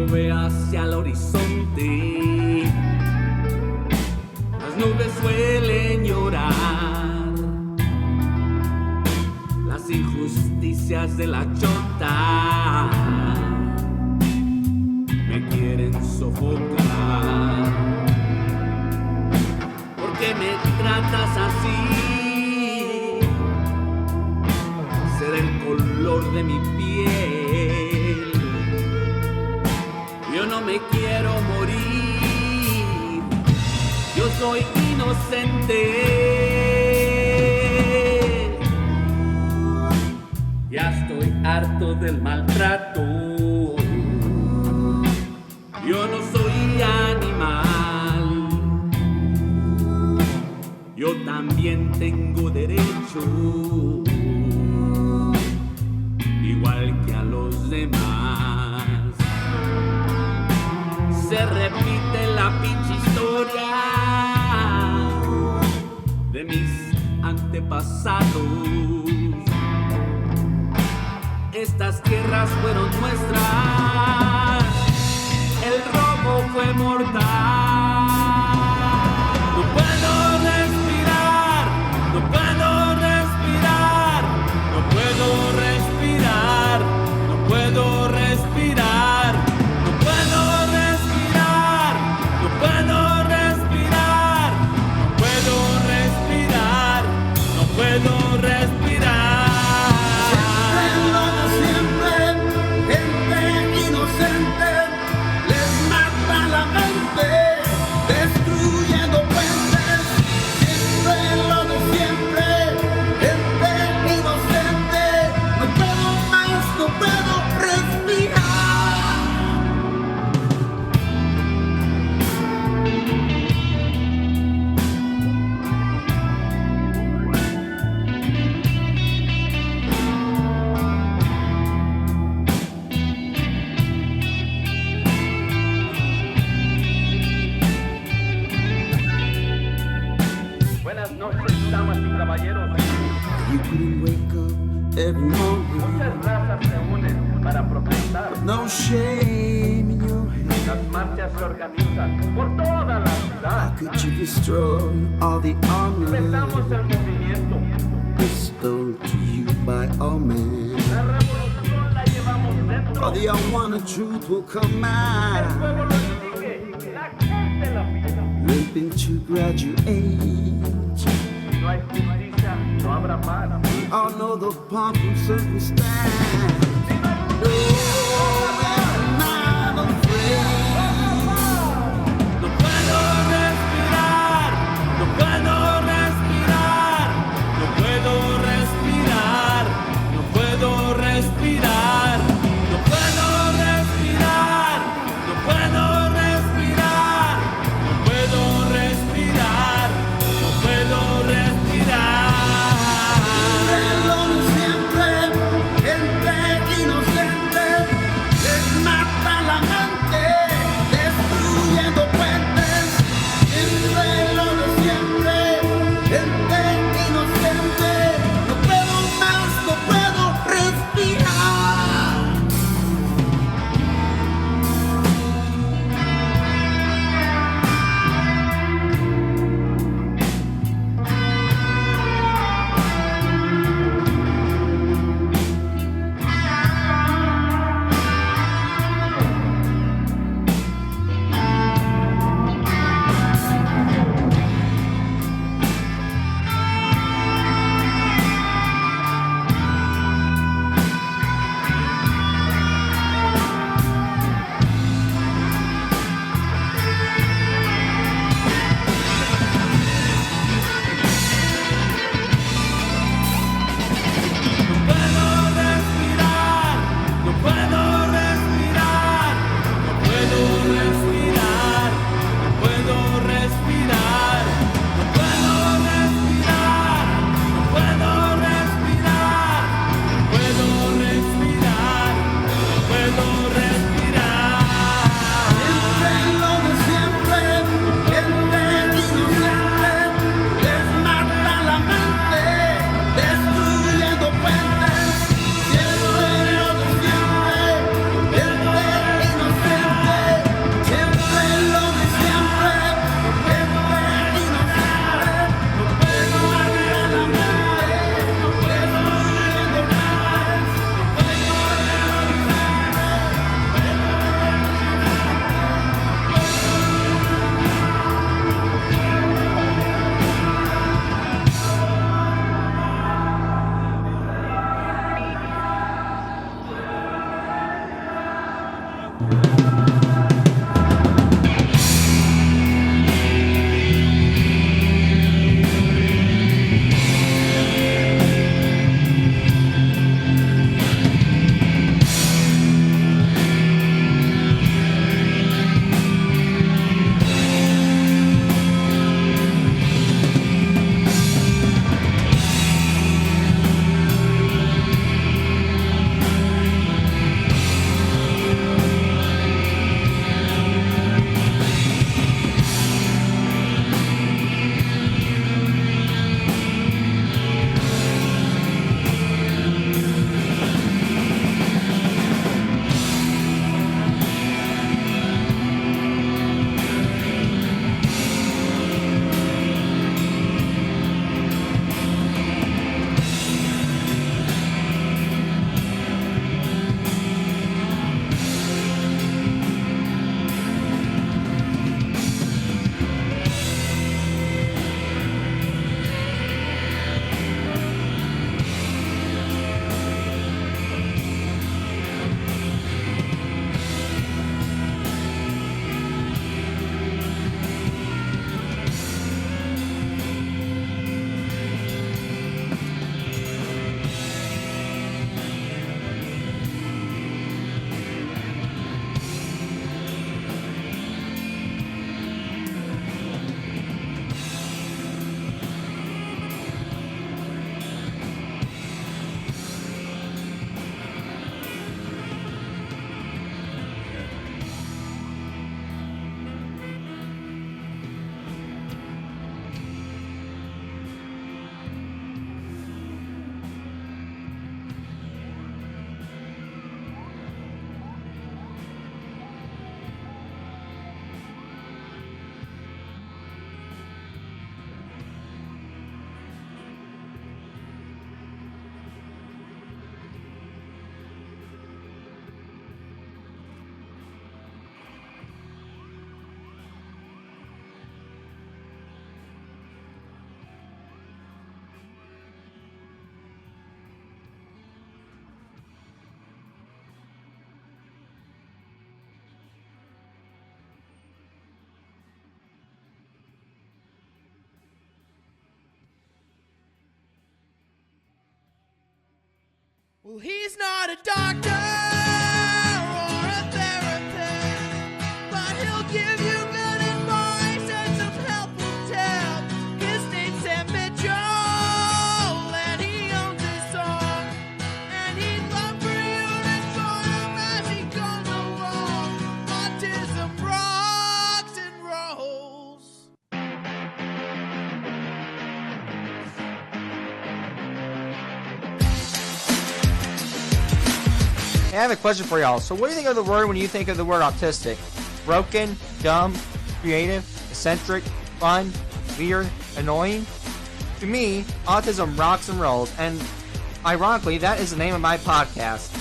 mueve hacia el horizonte. Las nubes suelen llorar las injusticias de la chota. Me quieren sofocar. ¿Por qué me tratas así? Ser el color de mi piel. Yo no me quiero morir. Yo soy inocente. Ya estoy harto del maltrato. Yo no soy animal. Yo también tengo derecho, igual que a los demás. Se repite la pinche historia de mis antepasados. Estas tierras fueron nuestras. El robo fue mortal. No puedo respirar, no puedo respirar, no puedo respirar, no puedo respirar, no puedo respirar, no puedo respirar, no puedo respirar, no puedo respirar. No shame in your head. Las marchas se organizan por toda la ciudad. How could you destroy all the honor Empezamos el movimiento. bestowed to you by all men? La revolución la llevamos dentro. All the unwanted truth will come El out. pueblo lo exige. La gente la pide. Limping to graduate. Si no hay justicia, no habrá paz. We all know the pomp and circumstance. No, I'm not afraid. No puedo respirar, no puedo respirar, no puedo respirar, no puedo respirar, no puedo respirar, no puedo respirar, no puedo respirar, no puedo respirar. Siempre, gente Well, he's not a doctor or a therapist, but he'll give you good advice and some helpful tips. His name's Sam Mitchell, and he owns his song, and he'd love for you to join him as he goes along. Autism rocks and rolls. Hey, I have a question for y'all. So what do you think of the word when you think of the word autistic? Broken, dumb, creative, eccentric, fun, weird, annoying? To me, autism rocks and rolls, and ironically, that is the name of my podcast.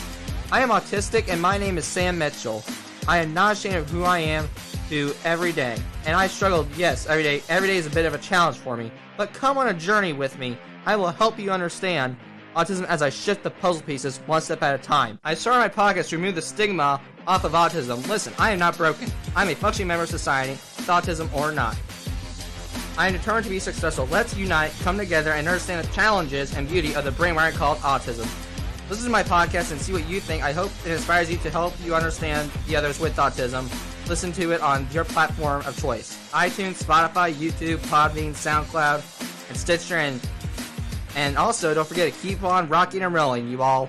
I am autistic, and my name is Sam Mitchell. I am not ashamed of who I am to every day, and I struggle, yes, every day. Every day is a bit of a challenge for me, but come on a journey with me. I will help you understand autism as I shift the puzzle pieces one step at a time. I started my podcast to remove the stigma off of autism. Listen, I am not broken. I'm a functioning member of society, with autism or not. I am determined to be successful. Let's unite, come together, and understand the challenges and beauty of the brain wiring called autism. Listen to my podcast and see what you think. I hope it inspires you to help you understand the others with autism. Listen to it on your platform of choice. iTunes, Spotify, YouTube, Podbean, SoundCloud, and Stitcher, and also, don't forget to keep on rocking and rolling, you all.